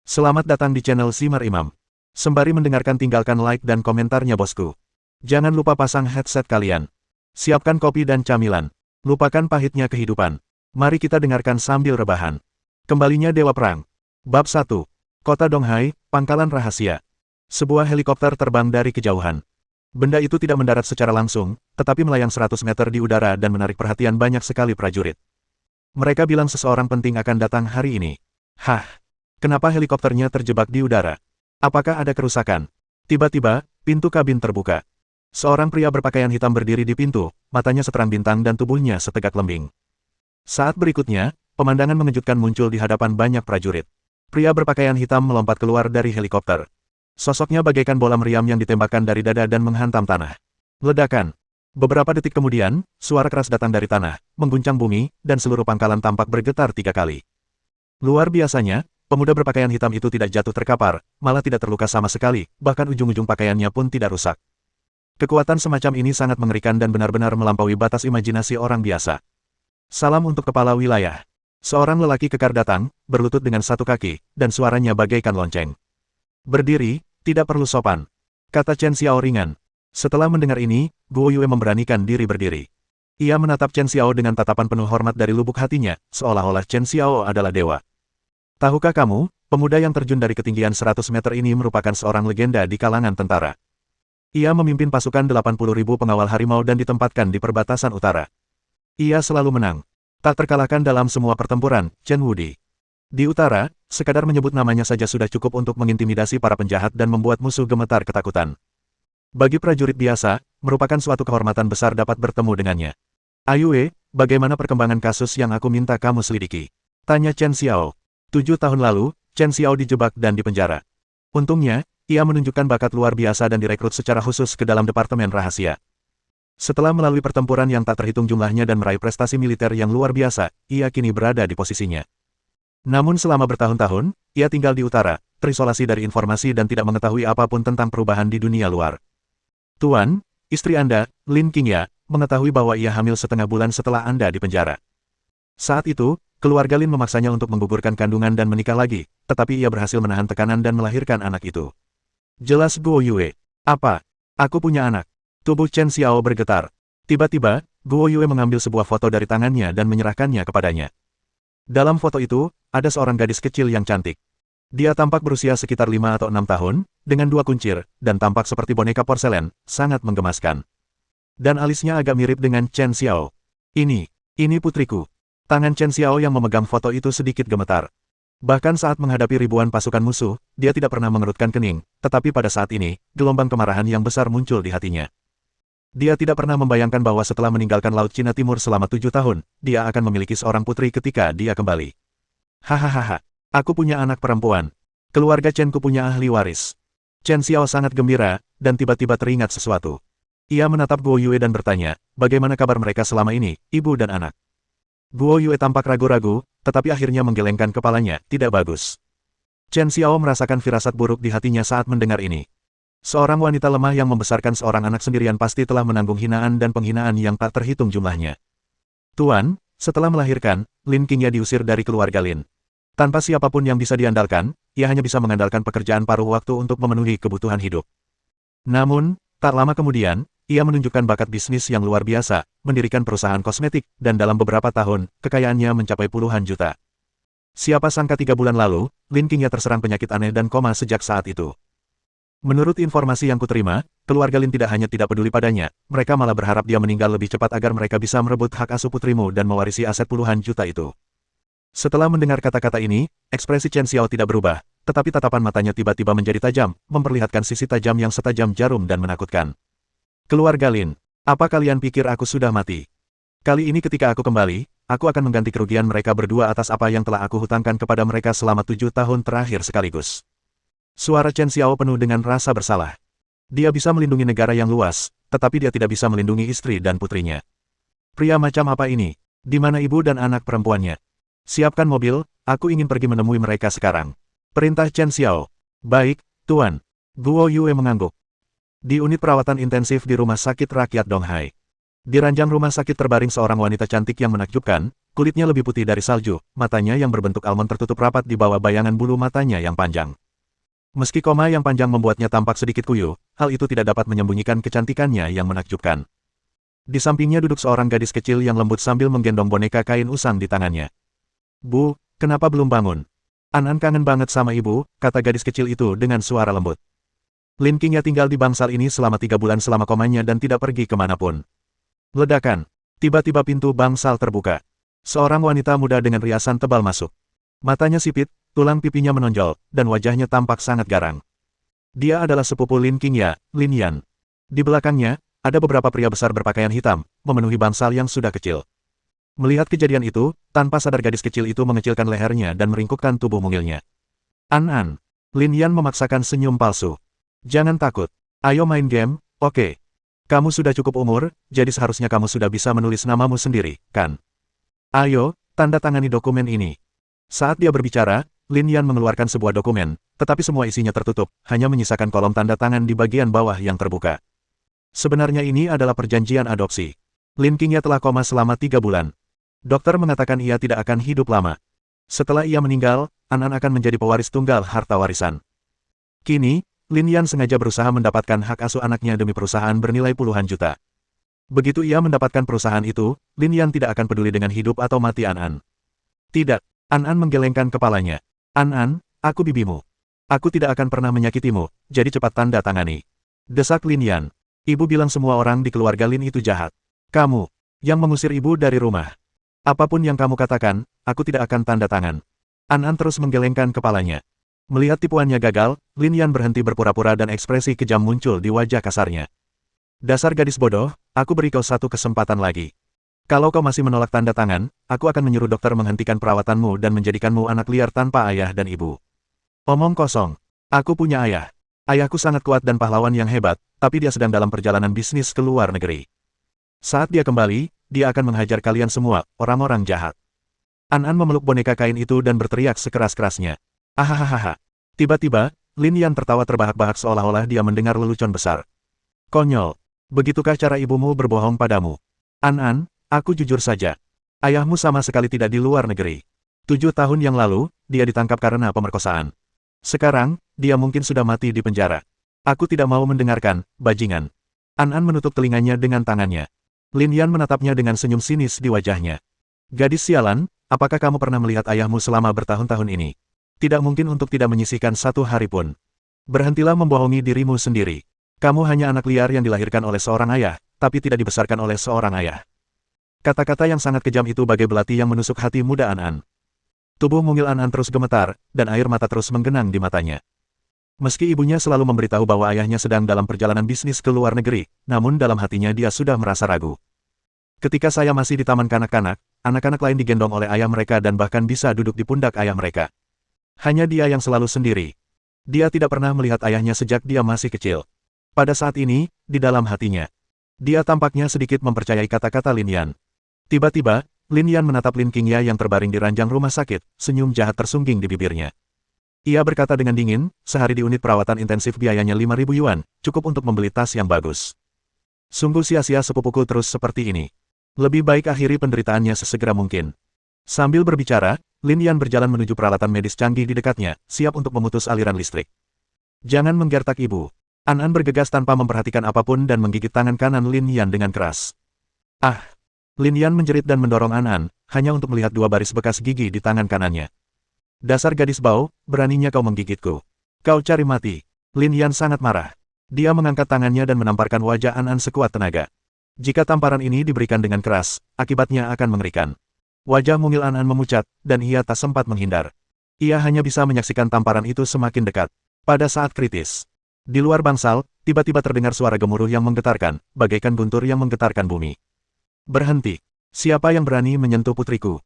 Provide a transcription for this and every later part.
Selamat datang di channel Simar Imam. Sembari mendengarkan tinggalkan like dan komentarnya bosku. Jangan lupa pasang headset kalian. Siapkan kopi dan camilan. Lupakan pahitnya kehidupan. Mari kita dengarkan sambil rebahan. Kembalinya Dewa Perang. Bab 1. Kota Donghai, Pangkalan Rahasia. Sebuah helikopter terbang dari kejauhan. Benda itu tidak mendarat secara langsung, tetapi melayang 100 meter di udara dan menarik perhatian banyak sekali prajurit. Mereka bilang seseorang penting akan datang hari ini. Hah? Kenapa helikopternya terjebak di udara? Apakah ada kerusakan? Tiba-tiba, pintu kabin terbuka. Seorang pria berpakaian hitam berdiri di pintu, matanya seterang bintang dan tubuhnya setegak lembing. Saat berikutnya, pemandangan mengejutkan muncul di hadapan banyak prajurit. Pria berpakaian hitam melompat keluar dari helikopter. Sosoknya bagaikan bola meriam yang ditembakkan dari dada dan menghantam tanah. Ledakan. Beberapa detik kemudian, suara keras datang dari tanah, mengguncang bumi, dan seluruh pangkalan tampak bergetar 3 kali. Luar biasanya, pemuda berpakaian hitam itu tidak jatuh terkapar, malah tidak terluka sama sekali, bahkan ujung-ujung pakaiannya pun tidak rusak. Kekuatan semacam ini sangat mengerikan dan benar-benar melampaui batas imajinasi orang biasa. Salam untuk kepala wilayah. Seorang lelaki kekar datang, berlutut dengan satu kaki, dan suaranya bagaikan lonceng. Berdiri, tidak perlu sopan, kata Chen Xiao ringan. Setelah mendengar ini, Guo Yue memberanikan diri berdiri. Ia menatap Chen Xiao dengan tatapan penuh hormat dari lubuk hatinya, seolah-olah Chen Xiao adalah dewa. Tahukah kamu, pemuda yang terjun dari ketinggian 100 meter ini merupakan seorang legenda di kalangan tentara. Ia memimpin pasukan 80.000 pengawal harimau dan ditempatkan di perbatasan utara. Ia selalu menang. Tak terkalahkan dalam semua pertempuran, Chen Wudi. Di utara, sekadar menyebut namanya saja sudah cukup untuk mengintimidasi para penjahat dan membuat musuh gemetar ketakutan. Bagi prajurit biasa, merupakan suatu kehormatan besar dapat bertemu dengannya. Ayue, bagaimana perkembangan kasus yang aku minta kamu selidiki? Tanya Chen Xiao. 7 tahun lalu, Chen Xiao dijebak dan dipenjara. Untungnya, ia menunjukkan bakat luar biasa dan direkrut secara khusus ke dalam departemen rahasia. Setelah melalui pertempuran yang tak terhitung jumlahnya dan meraih prestasi militer yang luar biasa, ia kini berada di posisinya. Namun selama bertahun-tahun, ia tinggal di utara, terisolasi dari informasi dan tidak mengetahui apapun tentang perubahan di dunia luar. Tuan, istri Anda, Lin Qingya, mengetahui bahwa ia hamil setengah bulan setelah Anda dipenjara. Saat itu, keluarga Lin memaksanya untuk menggugurkan kandungan dan menikah lagi, tetapi ia berhasil menahan tekanan dan melahirkan anak itu. Jelas Guo Yue. Apa? Aku punya anak. Tubuh Chen Xiao bergetar. Tiba-tiba, Guo Yue mengambil sebuah foto dari tangannya dan menyerahkannya kepadanya. Dalam foto itu, ada seorang gadis kecil yang cantik. Dia tampak berusia sekitar 5 atau 6 tahun, dengan 2 kuncir, dan tampak seperti boneka porselen, sangat menggemaskan. Dan alisnya agak mirip dengan Chen Xiao. Ini putriku. Tangan Chen Xiao yang memegang foto itu sedikit gemetar. Bahkan saat menghadapi ribuan pasukan musuh, dia tidak pernah mengerutkan kening, tetapi pada saat ini, gelombang kemarahan yang besar muncul di hatinya. Dia tidak pernah membayangkan bahwa setelah meninggalkan Laut Cina Timur selama 7 tahun, dia akan memiliki seorang putri ketika dia kembali. Hahaha, aku punya anak perempuan. Keluarga Chen ku punya ahli waris. Chen Xiao sangat gembira, dan tiba-tiba teringat sesuatu. Ia menatap Guo Yue dan bertanya, bagaimana kabar mereka selama ini, ibu dan anak? Guo Yue tampak ragu-ragu, tetapi akhirnya menggelengkan kepalanya, tidak bagus. Chen Xiao merasakan firasat buruk di hatinya saat mendengar ini. Seorang wanita lemah yang membesarkan seorang anak sendirian pasti telah menanggung hinaan dan penghinaan yang tak terhitung jumlahnya. Tuan, setelah melahirkan, Lin Qingya diusir dari keluarga Lin. Tanpa siapapun yang bisa diandalkan, ia hanya bisa mengandalkan pekerjaan paruh waktu untuk memenuhi kebutuhan hidup. Namun, tak lama kemudian, ia menunjukkan bakat bisnis yang luar biasa, mendirikan perusahaan kosmetik, dan dalam beberapa tahun, kekayaannya mencapai puluhan juta. Siapa sangka 3 bulan lalu, Lin Qingya terserang penyakit aneh dan koma sejak saat itu. Menurut informasi yang kuterima, keluarga Lin tidak hanya tidak peduli padanya, mereka malah berharap dia meninggal lebih cepat agar mereka bisa merebut hak asuh putrimu dan mewarisi aset puluhan juta itu. Setelah mendengar kata-kata ini, ekspresi Chen Xiao tidak berubah, tetapi tatapan matanya tiba-tiba menjadi tajam, memperlihatkan sisi tajam yang setajam jarum dan menakutkan. Keluarga Lin, apa kalian pikir aku sudah mati? Kali ini ketika aku kembali, aku akan mengganti kerugian mereka berdua atas apa yang telah aku hutangkan kepada mereka selama 7 tahun terakhir sekaligus. Suara Chen Xiao penuh dengan rasa bersalah. Dia bisa melindungi negara yang luas, tetapi dia tidak bisa melindungi istri dan putrinya. Pria macam apa ini? Di mana ibu dan anak perempuannya? Siapkan mobil, aku ingin pergi menemui mereka sekarang. Perintah Chen Xiao. Baik, Tuan. Guo Yue mengangguk. Di unit perawatan intensif di Rumah Sakit Rakyat Donghai. Di ranjang rumah sakit terbaring seorang wanita cantik yang menakjubkan, kulitnya lebih putih dari salju, matanya yang berbentuk almond tertutup rapat di bawah bayangan bulu matanya yang panjang. Meski koma yang panjang membuatnya tampak sedikit kuyuh, hal itu tidak dapat menyembunyikan kecantikannya yang menakjubkan. Di sampingnya duduk seorang gadis kecil yang lembut sambil menggendong boneka kain usang di tangannya. Bu, kenapa belum bangun? An kangen banget sama ibu, kata gadis kecil itu dengan suara lembut. Lin Qingya tinggal di bangsal ini selama 3 bulan selama komanya dan tidak pergi kemanapun. Ledakan. Tiba-tiba pintu bangsal terbuka. Seorang wanita muda dengan riasan tebal masuk. Matanya sipit, tulang pipinya menonjol, dan wajahnya tampak sangat garang. Dia adalah sepupu Lin Qingya, Lin Yan. Di belakangnya, ada beberapa pria besar berpakaian hitam, memenuhi bangsal yang sudah kecil. Melihat kejadian itu, tanpa sadar gadis kecil itu mengecilkan lehernya dan meringkukkan tubuh mungilnya. An. Lin Yan memaksakan senyum palsu. Jangan takut. Ayo main game, oke. Kamu sudah cukup umur, jadi seharusnya kamu sudah bisa menulis namamu sendiri, kan? Ayo, tanda tangani dokumen ini. Saat dia berbicara, Lin Yan mengeluarkan sebuah dokumen, tetapi semua isinya tertutup, hanya menyisakan kolom tanda tangan di bagian bawah yang terbuka. Sebenarnya ini adalah perjanjian adopsi. Lin Qingya telah koma selama 3 bulan. Dokter mengatakan ia tidak akan hidup lama. Setelah ia meninggal, An akan menjadi pewaris tunggal harta warisan. Kini, Lin Yan sengaja berusaha mendapatkan hak asuh anaknya demi perusahaan bernilai puluhan juta. Begitu ia mendapatkan perusahaan itu, Lin Yan tidak akan peduli dengan hidup atau mati An. Tidak, An menggelengkan kepalanya. An, aku bibimu. Aku tidak akan pernah menyakitimu, jadi cepat tanda tangani. Desak Lin Yan. Ibu bilang semua orang di keluarga Lin itu jahat. Kamu, yang mengusir ibu dari rumah. Apapun yang kamu katakan, aku tidak akan tanda tangan. An terus menggelengkan kepalanya. Melihat tipuannya gagal, Lin Yan berhenti berpura-pura dan ekspresi kejam muncul di wajah kasarnya. Dasar gadis bodoh, aku beri kau satu kesempatan lagi. Kalau kau masih menolak tanda tangan, aku akan menyuruh dokter menghentikan perawatanmu dan menjadikanmu anak liar tanpa ayah dan ibu. Omong kosong. Aku punya ayah. Ayahku sangat kuat dan pahlawan yang hebat, tapi dia sedang dalam perjalanan bisnis ke luar negeri. Saat dia kembali, dia akan menghajar kalian semua, orang-orang jahat. An memeluk boneka kain itu dan berteriak sekeras-kerasnya. Ahahaha. Tiba-tiba, Lin Yan tertawa terbahak-bahak seolah-olah dia mendengar lelucon besar. Konyol. Begitukah cara ibumu berbohong padamu? An, aku jujur saja. Ayahmu sama sekali tidak di luar negeri. 7 tahun yang lalu, dia ditangkap karena pemerkosaan. Sekarang, dia mungkin sudah mati di penjara. Aku tidak mau mendengarkan, bajingan. An menutup telinganya dengan tangannya. Lin Yan menatapnya dengan senyum sinis di wajahnya. Gadis sialan, apakah kamu pernah melihat ayahmu selama bertahun-tahun ini? Tidak mungkin untuk tidak menyisihkan satu hari pun. Berhentilah membohongi dirimu sendiri. Kamu hanya anak liar yang dilahirkan oleh seorang ayah, tapi tidak dibesarkan oleh seorang ayah. Kata-kata yang sangat kejam itu bagai belati yang menusuk hati muda An. Tubuh mungil An terus gemetar, dan air mata terus menggenang di matanya. Meski ibunya selalu memberitahu bahwa ayahnya sedang dalam perjalanan bisnis ke luar negeri, namun dalam hatinya dia sudah merasa ragu. Ketika saya masih di taman kanak-kanak, anak-anak lain digendong oleh ayah mereka dan bahkan bisa duduk di pundak ayah mereka. Hanya dia yang selalu sendiri. Dia tidak pernah melihat ayahnya sejak dia masih kecil. Pada saat ini, di dalam hatinya, dia tampaknya sedikit mempercayai kata-kata Lin Yan. Tiba-tiba, Lin Yan menatap Lin Qingya yang terbaring di ranjang rumah sakit, senyum jahat tersungging di bibirnya. Ia berkata dengan dingin, sehari di unit perawatan intensif biayanya 5.000 yuan, cukup untuk membeli tas yang bagus. Sungguh sia-sia sepupuku terus seperti ini. Lebih baik akhiri penderitaannya sesegera mungkin. Sambil berbicara, Lin Yan berjalan menuju peralatan medis canggih di dekatnya, siap untuk memutus aliran listrik. Jangan menggertak ibu. An bergegas tanpa memperhatikan apapun dan menggigit tangan kanan Lin Yan dengan keras. Ah! Lin Yan menjerit dan mendorong An, hanya untuk melihat 2 baris bekas gigi di tangan kanannya. Dasar gadis bau, beraninya kau menggigitku. Kau cari mati. Lin Yan sangat marah. Dia mengangkat tangannya dan menamparkan wajah An sekuat tenaga. Jika tamparan ini diberikan dengan keras, akibatnya akan mengerikan. Wajah mungil An memucat, dan ia tak sempat menghindar. Ia hanya bisa menyaksikan tamparan itu semakin dekat. Pada saat kritis, di luar bangsal, tiba-tiba terdengar suara gemuruh yang menggetarkan, bagaikan guntur yang menggetarkan bumi. Berhenti. Siapa yang berani menyentuh putriku?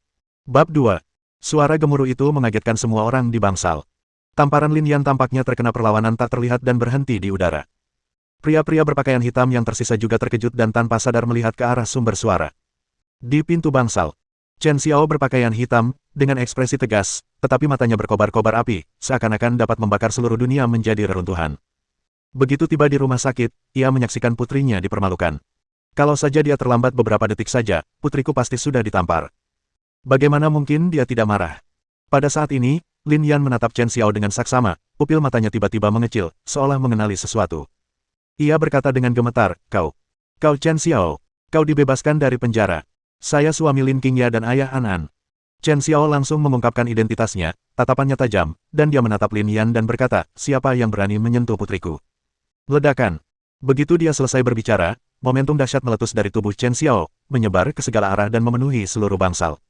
Bab 2. Suara gemuruh itu mengagetkan semua orang di bangsal. Tamparan Lin Yan tampaknya terkena perlawanan tak terlihat dan berhenti di udara. Pria-pria berpakaian hitam yang tersisa juga terkejut dan tanpa sadar melihat ke arah sumber suara. Di pintu bangsal, Chen Xiao berpakaian hitam, dengan ekspresi tegas, tetapi matanya berkobar-kobar api, seakan-akan dapat membakar seluruh dunia menjadi reruntuhan. Begitu tiba di rumah sakit, ia menyaksikan putrinya dipermalukan. Kalau saja dia terlambat beberapa detik saja, putriku pasti sudah ditampar. Bagaimana mungkin dia tidak marah? Pada saat ini, Lin Yan menatap Chen Xiao dengan saksama, pupil matanya tiba-tiba mengecil, seolah mengenali sesuatu. Ia berkata dengan gemetar, Kau Chen Xiao, kau dibebaskan dari penjara. Saya suami Lin Qingya dan ayah An. Chen Xiao langsung mengungkapkan identitasnya, tatapannya tajam, dan dia menatap Lin Yan dan berkata, siapa yang berani menyentuh putriku? Ledakan. Begitu dia selesai berbicara, momentum dahsyat meletus dari tubuh Chen Xiao, menyebar ke segala arah dan memenuhi seluruh bangsal.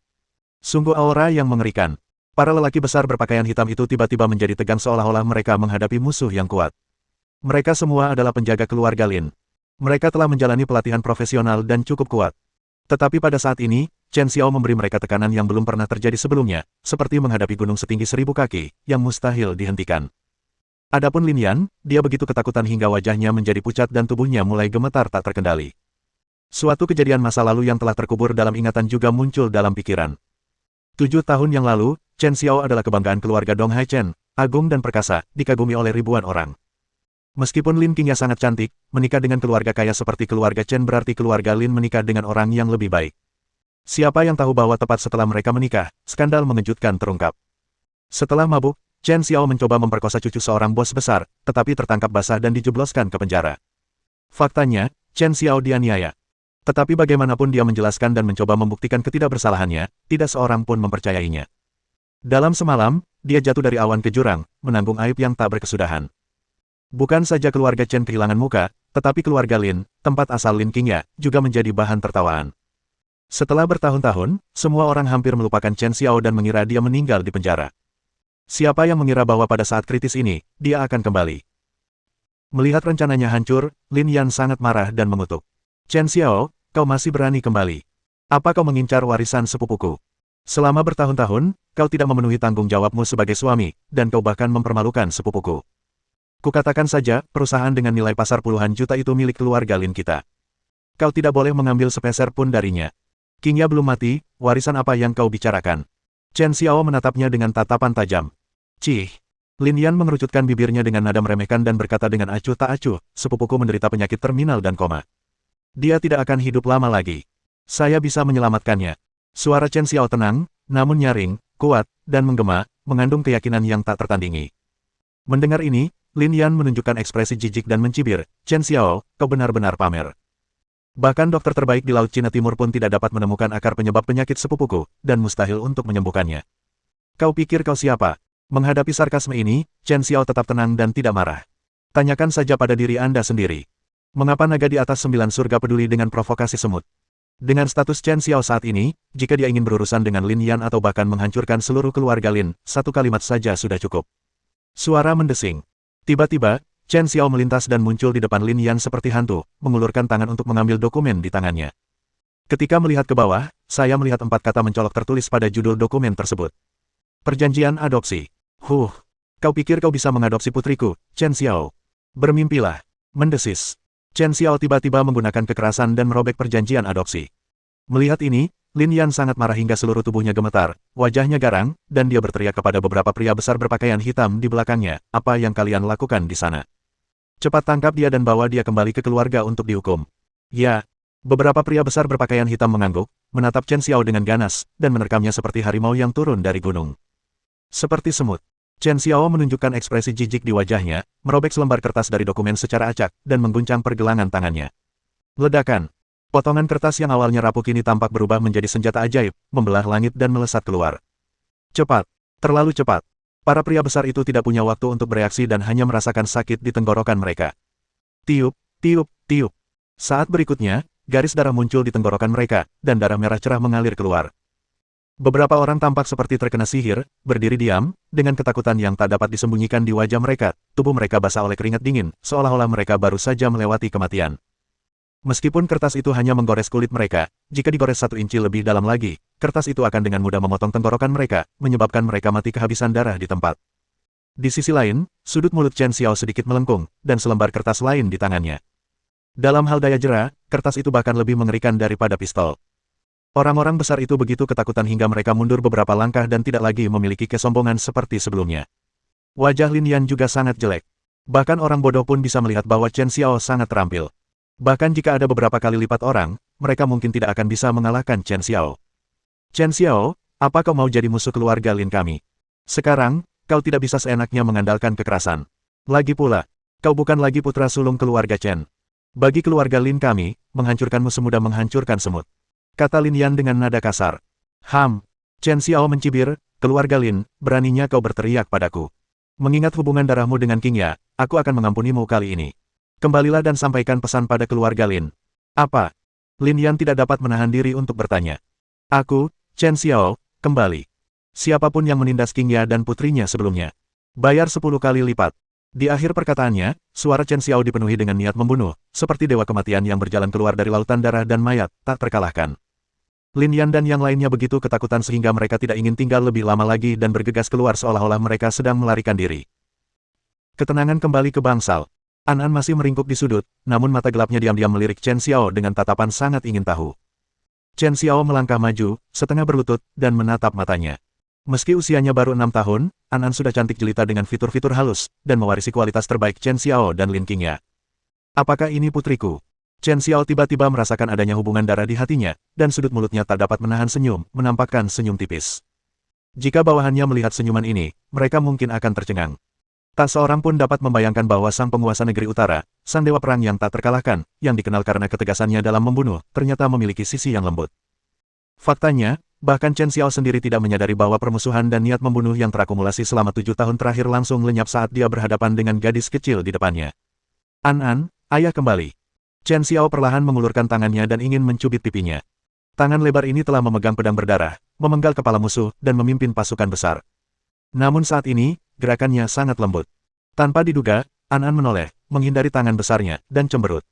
Sungguh aura yang mengerikan. Para lelaki besar berpakaian hitam itu tiba-tiba menjadi tegang seolah-olah mereka menghadapi musuh yang kuat. Mereka semua adalah penjaga keluarga Lin. Mereka telah menjalani pelatihan profesional dan cukup kuat. Tetapi pada saat ini, Chen Xiao memberi mereka tekanan yang belum pernah terjadi sebelumnya, seperti menghadapi gunung setinggi 1000 kaki, yang mustahil dihentikan. Adapun Lin Yan, dia begitu ketakutan hingga wajahnya menjadi pucat dan tubuhnya mulai gemetar tak terkendali. Suatu kejadian masa lalu yang telah terkubur dalam ingatan juga muncul dalam pikiran. 7 tahun yang lalu, Chen Xiao adalah kebanggaan keluarga Dong Hai Chen, agung dan perkasa, dikagumi oleh ribuan orang. Meskipun Lin Qingya sangat cantik, menikah dengan keluarga kaya seperti keluarga Chen berarti keluarga Lin menikah dengan orang yang lebih baik. Siapa yang tahu bahwa tepat setelah mereka menikah, skandal mengejutkan terungkap. Setelah mabuk, Chen Xiao mencoba memperkosa cucu seorang bos besar, tetapi tertangkap basah dan dijebloskan ke penjara. Faktanya, Chen Xiao dianiaya. Tetapi bagaimanapun dia menjelaskan dan mencoba membuktikan ketidakbersalahannya, tidak seorang pun mempercayainya. Dalam semalam, dia jatuh dari awan ke jurang, menanggung aib yang tak berkesudahan. Bukan saja keluarga Chen kehilangan muka, tetapi keluarga Lin, tempat asal Lin Qingya, juga menjadi bahan tertawaan. Setelah bertahun-tahun, semua orang hampir melupakan Chen Xiao dan mengira dia meninggal di penjara. Siapa yang mengira bahwa pada saat kritis ini, dia akan kembali? Melihat rencananya hancur, Lin Yan sangat marah dan mengutuk. Chen Xiao, kau masih berani kembali? Apa kau mengincar warisan sepupuku? Selama bertahun-tahun, kau tidak memenuhi tanggung jawabmu sebagai suami, dan kau bahkan mempermalukan sepupuku. Kukatakan saja, perusahaan dengan nilai pasar puluhan juta itu milik keluarga Lin kita. Kau tidak boleh mengambil sepeser pun darinya. Qingya belum mati, warisan apa yang kau bicarakan? Chen Xiao menatapnya dengan tatapan tajam. Cih. Lin Yan mengerucutkan bibirnya dengan nada meremehkan dan berkata dengan acuh tak acuh, sepupuku menderita penyakit terminal dan koma. Dia tidak akan hidup lama lagi. Saya bisa menyelamatkannya. Suara Chen Xiao tenang, namun nyaring, kuat, dan menggema, mengandung keyakinan yang tak tertandingi. Mendengar ini, Lin Yan menunjukkan ekspresi jijik dan mencibir, Chen Xiao, kau benar-benar pamer. Bahkan dokter terbaik di Laut Cina Timur pun tidak dapat menemukan akar penyebab penyakit sepupuku, dan mustahil untuk menyembuhkannya. Kau pikir kau siapa? Menghadapi sarkasme ini, Chen Xiao tetap tenang dan tidak marah. Tanyakan saja pada diri Anda sendiri. Mengapa naga di atas 9 surga peduli dengan provokasi semut? Dengan status Chen Xiao saat ini, jika dia ingin berurusan dengan Lin Yan atau bahkan menghancurkan seluruh keluarga Lin, satu kalimat saja sudah cukup. Suara mendesing. Tiba-tiba, Chen Xiao melintas dan muncul di depan Lin Yan seperti hantu, mengulurkan tangan untuk mengambil dokumen di tangannya. Ketika melihat ke bawah, saya melihat 4 kata mencolok tertulis pada judul dokumen tersebut. Perjanjian adopsi. Kau pikir kau bisa mengadopsi putriku, Chen Xiao? Bermimpilah. Mendesis. Chen Xiao tiba-tiba menggunakan kekerasan dan merobek perjanjian adopsi. Melihat ini, Lin Yan sangat marah hingga seluruh tubuhnya gemetar, wajahnya garang, dan dia berteriak kepada beberapa pria besar berpakaian hitam di belakangnya, apa yang kalian lakukan di sana? Cepat tangkap dia dan bawa dia kembali ke keluarga untuk dihukum. Ya. Beberapa pria besar berpakaian hitam mengangguk, menatap Chen Xiao dengan ganas, dan menerkamnya seperti harimau yang turun dari gunung. Seperti semut. Chen Xiao menunjukkan ekspresi jijik di wajahnya, merobek selembar kertas dari dokumen secara acak, dan mengguncang pergelangan tangannya. Ledakan. Potongan kertas yang awalnya rapuh kini tampak berubah menjadi senjata ajaib, membelah langit dan melesat keluar. Cepat. Terlalu cepat. Para pria besar itu tidak punya waktu untuk bereaksi dan hanya merasakan sakit di tenggorokan mereka. Tiup, tiup, tiup. Saat berikutnya, garis darah muncul di tenggorokan mereka, dan darah merah cerah mengalir keluar. Beberapa orang tampak seperti terkena sihir, berdiri diam, dengan ketakutan yang tak dapat disembunyikan di wajah mereka, tubuh mereka basah oleh keringat dingin, seolah-olah mereka baru saja melewati kematian. Meskipun kertas itu hanya menggores kulit mereka, jika digores 1 inci lebih dalam lagi, kertas itu akan dengan mudah memotong tenggorokan mereka, menyebabkan mereka mati kehabisan darah di tempat. Di sisi lain, sudut mulut Chen Xiao sedikit melengkung, dan selembar kertas lain di tangannya. Dalam hal daya jera, kertas itu bahkan lebih mengerikan daripada pistol. Orang-orang besar itu begitu ketakutan hingga mereka mundur beberapa langkah dan tidak lagi memiliki kesombongan seperti sebelumnya. Wajah Lin Yan juga sangat jelek. Bahkan orang bodoh pun bisa melihat bahwa Chen Xiao sangat terampil. Bahkan jika ada beberapa kali lipat orang, mereka mungkin tidak akan bisa mengalahkan Chen Xiao. Chen Xiao, apa kau mau jadi musuh keluarga Lin kami? Sekarang, kau tidak bisa seenaknya mengandalkan kekerasan. Lagi pula, kau bukan lagi putra sulung keluarga Chen. Bagi keluarga Lin kami, menghancurkanmu semudah menghancurkan semut. Kata Lin Yan dengan nada kasar. Chen Xiao mencibir, keluarga Lin, beraninya kau berteriak padaku. Mengingat hubungan darahmu dengan King Ya, aku akan mengampunimu kali ini. Kembalilah dan sampaikan pesan pada keluarga Lin. Apa? Lin Yan tidak dapat menahan diri untuk bertanya. Aku, Chen Xiao, kembali. Siapapun yang menindas King Ya dan putrinya sebelumnya, bayar 10 kali lipat. Di akhir perkataannya, suara Chen Xiao dipenuhi dengan niat membunuh, seperti dewa kematian yang berjalan keluar dari lautan darah dan mayat, tak terkalahkan. Lin Yan dan yang lainnya begitu ketakutan sehingga mereka tidak ingin tinggal lebih lama lagi dan bergegas keluar seolah-olah mereka sedang melarikan diri. Ketenangan kembali ke bangsal. An masih meringkuk di sudut, namun mata gelapnya diam-diam melirik Chen Xiao dengan tatapan sangat ingin tahu. Chen Xiao melangkah maju, setengah berlutut, dan menatap matanya. Meski usianya baru 6 tahun, An sudah cantik jelita dengan fitur-fitur halus, dan mewarisi kualitas terbaik Chen Xiao dan Lin Qingya. Apakah ini putriku? Chen Xiao tiba-tiba merasakan adanya hubungan darah di hatinya, dan sudut mulutnya tak dapat menahan senyum, menampakkan senyum tipis. Jika bawahannya melihat senyuman ini, mereka mungkin akan tercengang. Tak seorang pun dapat membayangkan bahwa sang penguasa negeri utara, sang dewa perang yang tak terkalahkan, yang dikenal karena ketegasannya dalam membunuh, ternyata memiliki sisi yang lembut. Faktanya, bahkan Chen Xiao sendiri tidak menyadari bahwa permusuhan dan niat membunuh yang terakumulasi selama 7 tahun terakhir langsung lenyap saat dia berhadapan dengan gadis kecil di depannya. An, ayah kembali. Chen Xiao perlahan mengulurkan tangannya dan ingin mencubit pipinya. Tangan lebar ini telah memegang pedang berdarah, memenggal kepala musuh, dan memimpin pasukan besar. Namun saat ini, gerakannya sangat lembut. Tanpa diduga, An menoleh, menghindari tangan besarnya, dan cemberut.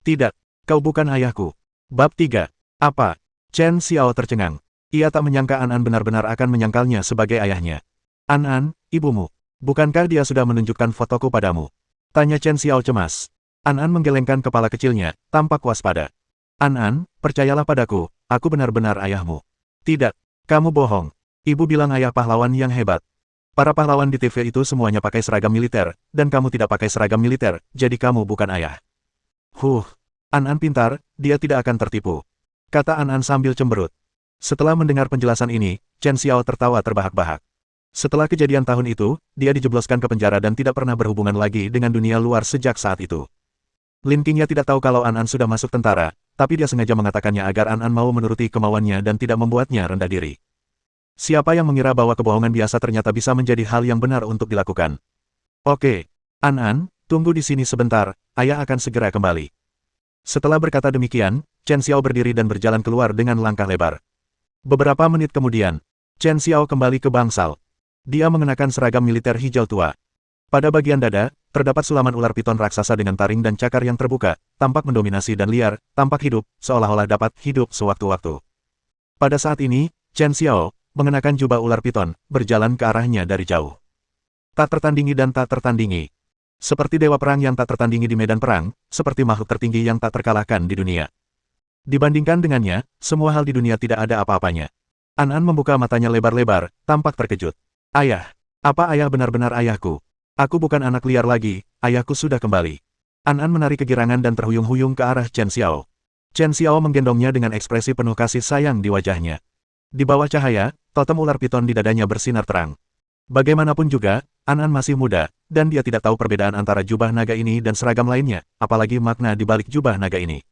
Tidak, kau bukan ayahku. Bab 3. Apa? Chen Xiao tercengang. Ia tak menyangka An benar-benar akan menyangkalnya sebagai ayahnya. An, ibumu. Bukankah dia sudah menunjukkan fotoku padamu? Tanya Chen Xiao cemas. An menggelengkan kepala kecilnya, tampak waspada. An, percayalah padaku, aku benar-benar ayahmu. Tidak, kamu bohong. Ibu bilang ayah pahlawan yang hebat. Para pahlawan di TV itu semuanya pakai seragam militer, dan kamu tidak pakai seragam militer, jadi kamu bukan ayah. An pintar, dia tidak akan tertipu. Kata An sambil cemberut. Setelah mendengar penjelasan ini, Chen Xiao tertawa terbahak-bahak. Setelah kejadian tahun itu, dia dijebloskan ke penjara dan tidak pernah berhubungan lagi dengan dunia luar sejak saat itu. Lin Qingya tidak tahu kalau An sudah masuk tentara, tapi dia sengaja mengatakannya agar An mau menuruti kemauannya dan tidak membuatnya rendah diri. Siapa yang mengira bahwa kebohongan biasa ternyata bisa menjadi hal yang benar untuk dilakukan? Oke, An, tunggu di sini sebentar, ayah akan segera kembali. Setelah berkata demikian, Chen Xiao berdiri dan berjalan keluar dengan langkah lebar. Beberapa menit kemudian, Chen Xiao kembali ke bangsal. Dia mengenakan seragam militer hijau tua. Pada bagian dada, terdapat sulaman ular piton raksasa dengan taring dan cakar yang terbuka, tampak mendominasi dan liar, tampak hidup, seolah-olah dapat hidup sewaktu-waktu. Pada saat ini, Chen Xiao, mengenakan jubah ular piton, berjalan ke arahnya dari jauh. Tak tertandingi dan tak tertandingi. Seperti dewa perang yang tak tertandingi di medan perang, seperti makhluk tertinggi yang tak terkalahkan di dunia. Dibandingkan dengannya, semua hal di dunia tidak ada apa-apanya. An membuka matanya lebar-lebar, tampak terkejut. Ayah, apa ayah benar-benar ayahku? Aku bukan anak liar lagi, ayahku sudah kembali. An menarik kegirangan dan terhuyung-huyung ke arah Chen Xiao. Chen Xiao menggendongnya dengan ekspresi penuh kasih sayang di wajahnya. Di bawah cahaya, totem ular piton di dadanya bersinar terang. Bagaimanapun juga, An masih muda, dan dia tidak tahu perbedaan antara jubah naga ini dan seragam lainnya, apalagi makna di balik jubah naga ini.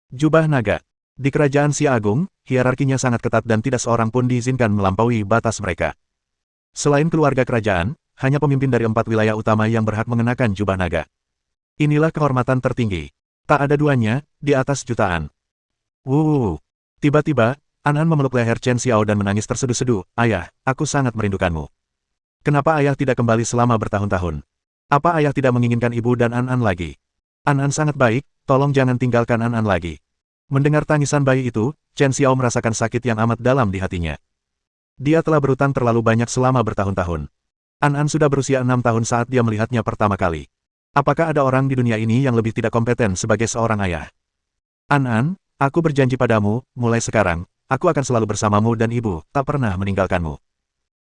Jubah naga. Di kerajaan Xia Agung, hierarkinya sangat ketat dan tidak seorang pun diizinkan melampaui batas mereka. Selain keluarga kerajaan, hanya pemimpin dari 4 wilayah utama yang berhak mengenakan jubah naga. Inilah kehormatan tertinggi. Tak ada duanya, di atas jutaan. Tiba-tiba, An memeluk leher Chen Xiao dan menangis terseduh-seduh. Ayah, aku sangat merindukanmu. Kenapa ayah tidak kembali selama bertahun-tahun? Apa ayah tidak menginginkan ibu dan An lagi? An sangat baik, tolong jangan tinggalkan An lagi. Mendengar tangisan bayi itu, Chen Xiao merasakan sakit yang amat dalam di hatinya. Dia telah berutang terlalu banyak selama bertahun-tahun. An sudah berusia 6 tahun saat dia melihatnya pertama kali. Apakah ada orang di dunia ini yang lebih tidak kompeten sebagai seorang ayah? An, aku berjanji padamu, mulai sekarang, aku akan selalu bersamamu dan ibu, tak pernah meninggalkanmu.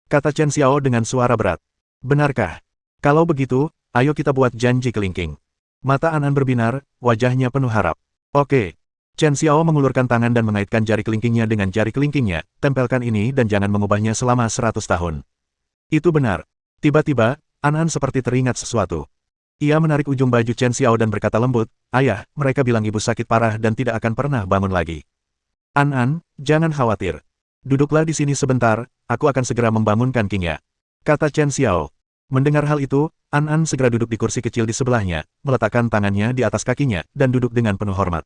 Kata Chen Xiao dengan suara berat. Benarkah? Kalau begitu, ayo kita buat janji kelingking. Mata An An berbinar, wajahnya penuh harap. Oke. Chen Xiao mengulurkan tangan dan mengaitkan jari kelingkingnya dengan jari kelingkingnya, tempelkan ini dan jangan mengubahnya selama 100 tahun. Itu benar. Tiba-tiba, An An seperti teringat sesuatu. Ia menarik ujung baju Chen Xiao dan berkata lembut, "Ayah, mereka bilang ibu sakit parah dan tidak akan pernah bangun lagi. An An, jangan khawatir. Duduklah di sini sebentar, aku akan segera membangunkan King Ya," kata Chen Xiao. Mendengar hal itu, An An segera duduk di kursi kecil di sebelahnya, meletakkan tangannya di atas kakinya, dan duduk dengan penuh hormat.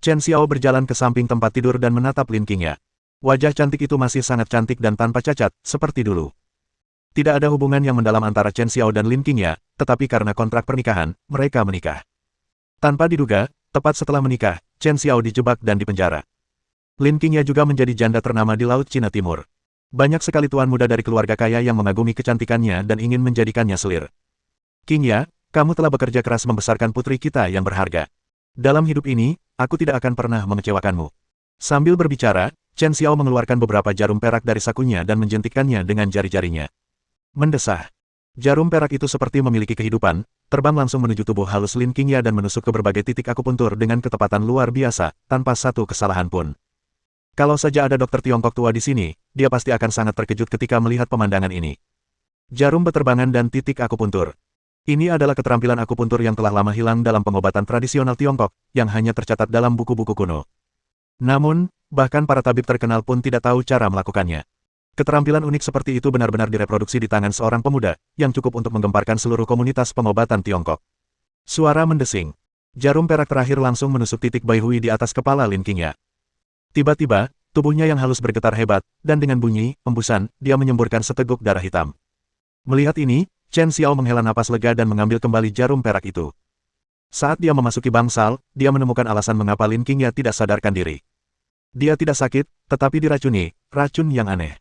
Chen Xiao berjalan ke samping tempat tidur dan menatap Lin King Ya. Wajah cantik itu masih sangat cantik dan tanpa cacat, seperti dulu. Tidak ada hubungan yang mendalam antara Chen Xiao dan Lin King Ya, tetapi karena kontrak pernikahan, mereka menikah. Tanpa diduga, tepat setelah menikah, Chen Xiao dijebak dan dipenjara. Lin King Ya juga menjadi janda ternama di Laut Cina Timur. Banyak sekali tuan muda dari keluarga kaya yang mengagumi kecantikannya dan ingin menjadikannya selir. King Ya, kamu telah bekerja keras membesarkan putri kita yang berharga. Dalam hidup ini, aku tidak akan pernah mengecewakanmu. Sambil berbicara, Chen Xiao mengeluarkan beberapa jarum perak dari sakunya dan menjentikkannya dengan jari-jarinya. Mendesah. Jarum perak itu seperti memiliki kehidupan, terbang langsung menuju tubuh halus Lin King Ya dan menusuk ke berbagai titik akupuntur dengan ketepatan luar biasa, tanpa satu kesalahan pun. Kalau saja ada dokter Tiongkok tua di sini, dia pasti akan sangat terkejut ketika melihat pemandangan ini. Jarum beterbangan dan titik akupuntur. Ini adalah keterampilan akupuntur yang telah lama hilang dalam pengobatan tradisional Tiongkok, yang hanya tercatat dalam buku-buku kuno. Namun, bahkan para tabib terkenal pun tidak tahu cara melakukannya. Keterampilan unik seperti itu benar-benar direproduksi di tangan seorang pemuda, yang cukup untuk menggemparkan seluruh komunitas pengobatan Tiongkok. Suara mendesing. Jarum perak terakhir langsung menusuk titik Bai Hui di atas kepala Lin King Ya. Tiba-tiba, tubuhnya yang halus bergetar hebat, dan dengan bunyi, embusan, dia menyemburkan seteguk darah hitam. Melihat ini, Chen Xiao menghela napas lega dan mengambil kembali jarum perak itu. Saat dia memasuki bangsal, dia menemukan alasan mengapa Lin King Ya tidak sadarkan diri. Dia tidak sakit, tetapi diracuni, racun yang aneh.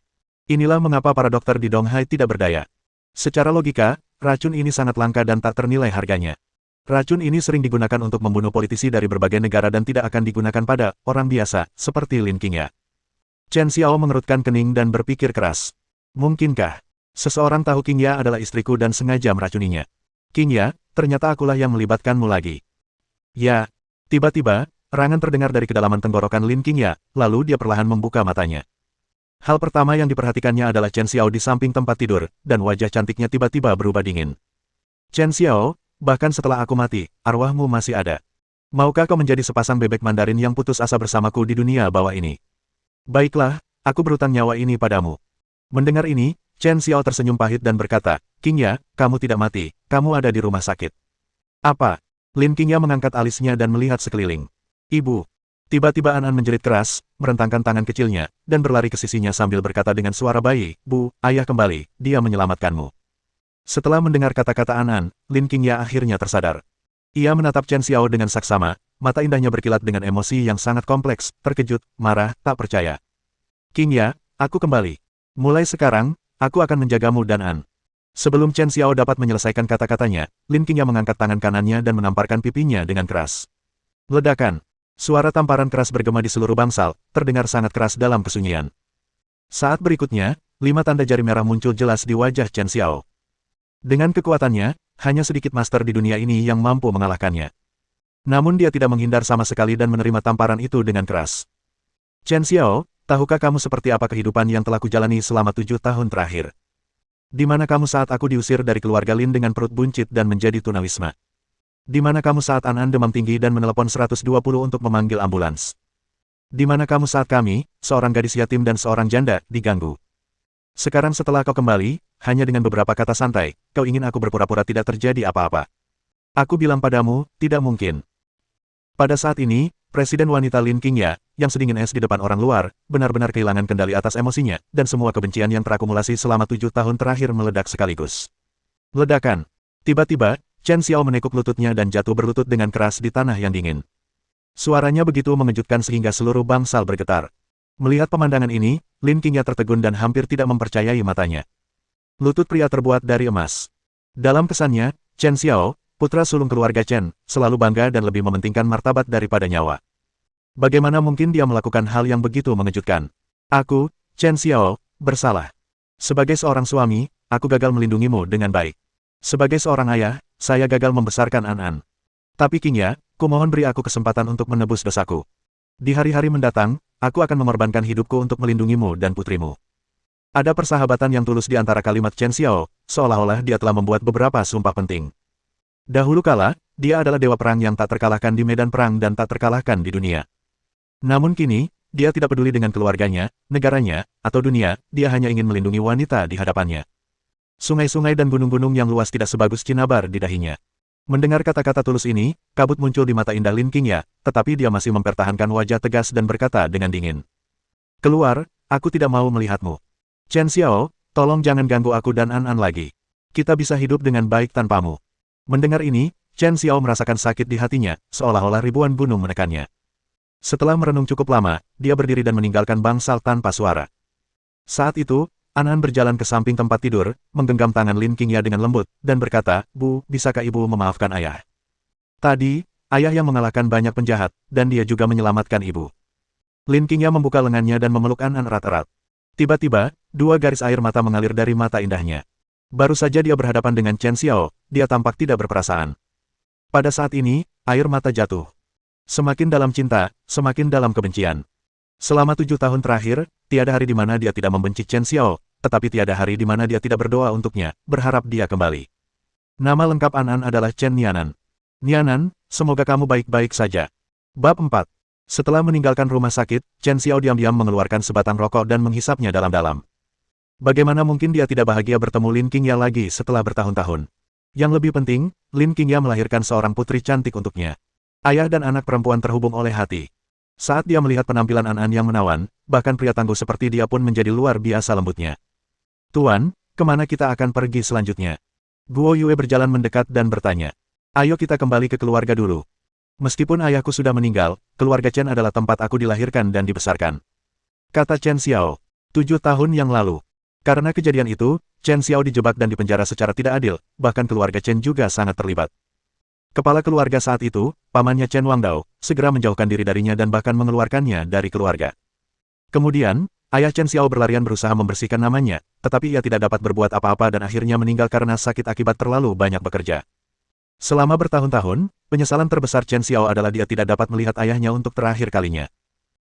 Inilah mengapa para dokter di Donghai tidak berdaya. Secara logika, racun ini sangat langka dan tak ternilai harganya. Racun ini sering digunakan untuk membunuh politisi dari berbagai negara dan tidak akan digunakan pada orang biasa, seperti Lin King Ya. Chen Xiao mengerutkan kening dan berpikir keras. Mungkinkah seseorang tahu King Ya adalah istriku dan sengaja meracuninya? King Ya, ternyata akulah yang melibatkanmu lagi. Ya, tiba-tiba, erangan terdengar dari kedalaman tenggorokan Lin King Ya, lalu dia perlahan membuka matanya. Hal pertama yang diperhatikannya adalah Chen Xiao di samping tempat tidur, dan wajah cantiknya tiba-tiba berubah dingin. Chen Xiao, bahkan setelah aku mati, arwahmu masih ada. Maukah kau menjadi sepasang bebek Mandarin yang putus asa bersamaku di dunia bawah ini? Baiklah, aku berutang nyawa ini padamu. Mendengar ini, Chen Xiao tersenyum pahit dan berkata, King Ya, kamu tidak mati, kamu ada di rumah sakit. Apa? Lin King Ya mengangkat alisnya dan melihat sekeliling. Ibu. Tiba-tiba An An menjerit keras, merentangkan tangan kecilnya, dan berlari ke sisinya sambil berkata dengan suara bayi, Bu, ayah kembali, dia menyelamatkanmu. Setelah mendengar kata-kata An An, Lin King Ya akhirnya tersadar. Ia menatap Chen Xiao dengan saksama, mata indahnya berkilat dengan emosi yang sangat kompleks, terkejut, marah, tak percaya. King Ya, aku kembali. Mulai sekarang, aku akan menjagamu dan An. Sebelum Chen Xiao dapat menyelesaikan kata-katanya, Lin King Ya mengangkat tangan kanannya dan menamparkan pipinya dengan keras. Ledakan. Suara tamparan keras bergema di seluruh bangsal, terdengar sangat keras dalam kesunyian. Saat berikutnya, 5 tanda jari merah muncul jelas di wajah Chen Xiao. Dengan kekuatannya, hanya sedikit master di dunia ini yang mampu mengalahkannya. Namun dia tidak menghindar sama sekali dan menerima tamparan itu dengan keras. Chen Xiao, tahukah kamu seperti apa kehidupan yang telah kujalani selama 7 tahun terakhir? Di mana kamu saat aku diusir dari keluarga Lin dengan perut buncit dan menjadi tunawisma? Di mana kamu saat An An demam tinggi dan menelepon 120 untuk memanggil ambulans? Di mana kamu saat kami, seorang gadis yatim dan seorang janda, diganggu? Sekarang setelah kau kembali, hanya dengan beberapa kata santai, kau ingin aku berpura-pura tidak terjadi apa-apa. Aku bilang padamu, tidak mungkin. Pada saat ini, Presiden wanita Lin King Ya, yang sedingin es di depan orang luar, benar-benar kehilangan kendali atas emosinya, dan semua kebencian yang terakumulasi selama 7 tahun terakhir meledak sekaligus. Ledakan. Tiba-tiba, Chen Xiao menekuk lututnya dan jatuh berlutut dengan keras di tanah yang dingin. Suaranya begitu mengejutkan sehingga seluruh bangsal bergetar. Melihat pemandangan ini, Lin King Ya tertegun dan hampir tidak mempercayai matanya. Lutut pria terbuat dari emas. Dalam kesannya, Chen Xiao, putra sulung keluarga Chen, selalu bangga dan lebih mementingkan martabat daripada nyawa. Bagaimana mungkin dia melakukan hal yang begitu mengejutkan? Aku, Chen Xiao, bersalah. Sebagai seorang suami, aku gagal melindungimu dengan baik. Sebagai seorang ayah, saya gagal membesarkan An An. Tapi King Ya, kumohon beri aku kesempatan untuk menebus dosaku. Di hari-hari mendatang, aku akan mengorbankan hidupku untuk melindungimu dan putrimu. Ada persahabatan yang tulus di antara kalimat Chen Xiao, seolah-olah dia telah membuat beberapa sumpah penting. Dahulu kala, dia adalah dewa perang yang tak terkalahkan di medan perang dan tak terkalahkan di dunia. Namun kini, dia tidak peduli dengan keluarganya, negaranya, atau dunia, dia hanya ingin melindungi wanita di hadapannya. Sungai-sungai dan gunung-gunung yang luas tidak sebagus cinabar di dahinya. Mendengar kata-kata tulus ini, kabut muncul di mata indah Lin Qingya, tetapi dia masih mempertahankan wajah tegas dan berkata dengan dingin. Keluar, aku tidak mau melihatmu. Chen Xiao, tolong jangan ganggu aku dan An lagi. Kita bisa hidup dengan baik tanpamu. Mendengar ini, Chen Xiao merasakan sakit di hatinya, seolah-olah ribuan gunung menekannya. Setelah merenung cukup lama, dia berdiri dan meninggalkan bangsal tanpa suara. Saat itu, An berjalan ke samping tempat tidur, menggenggam tangan Lin Qingya dengan lembut, dan berkata, Bu, bisakah ibu memaafkan ayah? Tadi, ayah yang mengalahkan banyak penjahat, dan dia juga menyelamatkan ibu. Lin Qingya membuka lengannya dan memeluk An erat-erat. Tiba-tiba, dua garis air mata mengalir dari mata indahnya. Baru saja dia berhadapan dengan Chen Xiao, dia tampak tidak berperasaan. Pada saat ini, air mata jatuh. Semakin dalam cinta, semakin dalam kebencian. Selama 7 tahun terakhir, tiada hari di mana dia tidak membenci Chen Xiao, tetapi tiada hari di mana dia tidak berdoa untuknya, berharap dia kembali. Nama lengkap An adalah Chen Nianan. Nianan, semoga kamu baik-baik saja. Bab 4. Setelah meninggalkan rumah sakit, Chen Xiao diam-diam mengeluarkan sebatang rokok dan menghisapnya dalam-dalam. Bagaimana mungkin dia tidak bahagia bertemu Lin Qingya lagi setelah bertahun-tahun? Yang lebih penting, Lin Qingya melahirkan seorang putri cantik untuknya. Ayah dan anak perempuan terhubung oleh hati. Saat dia melihat penampilan An yang menawan, bahkan pria tangguh seperti dia pun menjadi luar biasa lembutnya. Tuan, kemana kita akan pergi selanjutnya? Guo Yue berjalan mendekat dan bertanya. Ayo kita kembali ke keluarga dulu. Meskipun ayahku sudah meninggal, keluarga Chen adalah tempat aku dilahirkan dan dibesarkan. Kata Chen Xiao. 7 tahun yang lalu. Karena kejadian itu, Chen Xiao dijebak dan dipenjara secara tidak adil, bahkan keluarga Chen juga sangat terlibat. Kepala keluarga saat itu, pamannya Chen Wangdao, segera menjauhkan diri darinya dan bahkan mengeluarkannya dari keluarga. Kemudian, ayah Chen Xiao berlarian berusaha membersihkan namanya, tetapi ia tidak dapat berbuat apa-apa dan akhirnya meninggal karena sakit akibat terlalu banyak bekerja. Selama bertahun-tahun, penyesalan terbesar Chen Xiao adalah dia tidak dapat melihat ayahnya untuk terakhir kalinya.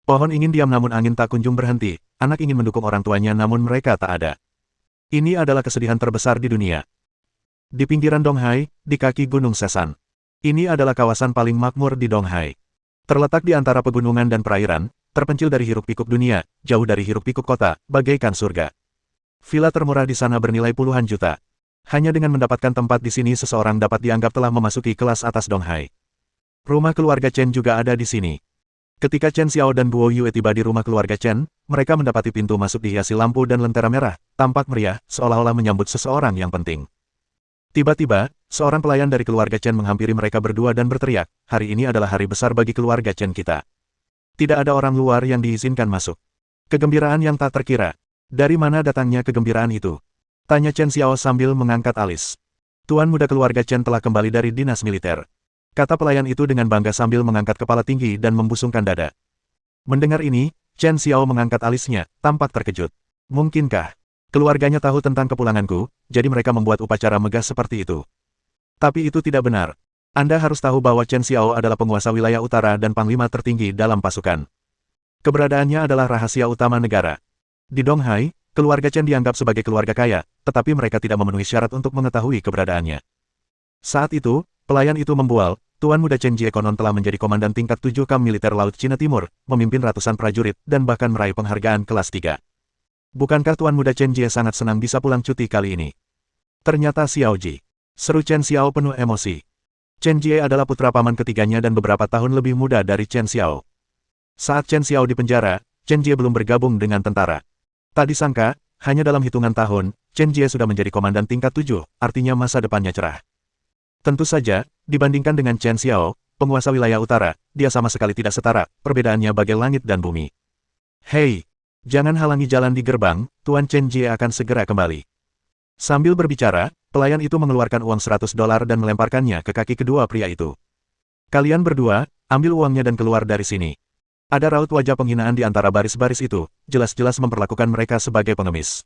Pohon ingin diam namun angin tak kunjung berhenti, anak ingin mendukung orang tuanya namun mereka tak ada. Ini adalah kesedihan terbesar di dunia. Di pinggiran Donghai, di kaki Gunung Sesan. Ini adalah kawasan paling makmur di Donghai. Terletak di antara pegunungan dan perairan, terpencil dari hiruk-pikuk dunia, jauh dari hiruk-pikuk kota, bagaikan surga. Villa termurah di sana bernilai puluhan juta. Hanya dengan mendapatkan tempat di sini seseorang dapat dianggap telah memasuki kelas atas Donghai. Rumah keluarga Chen juga ada di sini. Ketika Chen Xiao dan Guo Yue tiba di rumah keluarga Chen, mereka mendapati pintu masuk dihiasi lampu dan lentera merah, tampak meriah, seolah-olah menyambut seseorang yang penting. Tiba-tiba, seorang pelayan dari keluarga Chen menghampiri mereka berdua dan berteriak, hari ini adalah hari besar bagi keluarga Chen kita. Tidak ada orang luar yang diizinkan masuk. Kegembiraan yang tak terkira. Dari mana datangnya kegembiraan itu? Tanya Chen Xiao sambil mengangkat alis. Tuan muda keluarga Chen telah kembali dari dinas militer. Kata pelayan itu dengan bangga sambil mengangkat kepala tinggi dan membusungkan dada. Mendengar ini, Chen Xiao mengangkat alisnya, tampak terkejut. Mungkinkah keluarganya tahu tentang kepulanganku, jadi mereka membuat upacara megah seperti itu? Tapi itu tidak benar. Anda harus tahu bahwa Chen Xiao adalah penguasa wilayah utara dan panglima tertinggi dalam pasukan. Keberadaannya adalah rahasia utama negara. Di Donghai, keluarga Chen dianggap sebagai keluarga kaya, tetapi mereka tidak memenuhi syarat untuk mengetahui keberadaannya. Saat itu, pelayan itu membual, Tuan Muda Chen Jie konon telah menjadi komandan tingkat 7 Kam Militer Laut Cina Timur, memimpin ratusan prajurit, dan bahkan meraih penghargaan kelas 3. Bukankah Tuan Muda Chen Jie sangat senang bisa pulang cuti kali ini? Ternyata Xiao Ji. Seru Chen Xiao penuh emosi. Chen Jie adalah putra paman ketiganya dan beberapa tahun lebih muda dari Chen Xiao. Saat Chen Xiao di penjara, Chen Jie belum bergabung dengan tentara. Tak disangka, hanya dalam hitungan tahun, Chen Jie sudah menjadi komandan tingkat 7, artinya masa depannya cerah. Tentu saja, dibandingkan dengan Chen Xiao, penguasa wilayah utara, dia sama sekali tidak setara, perbedaannya bagai langit dan bumi. Hei, jangan halangi jalan di gerbang, Tuan Chen Jie akan segera kembali. Sambil berbicara, pelayan itu mengeluarkan uang $100 dan melemparkannya ke kaki kedua pria itu. Kalian berdua, ambil uangnya dan keluar dari sini. Ada raut wajah penghinaan di antara baris-baris itu, jelas-jelas memperlakukan mereka sebagai pengemis.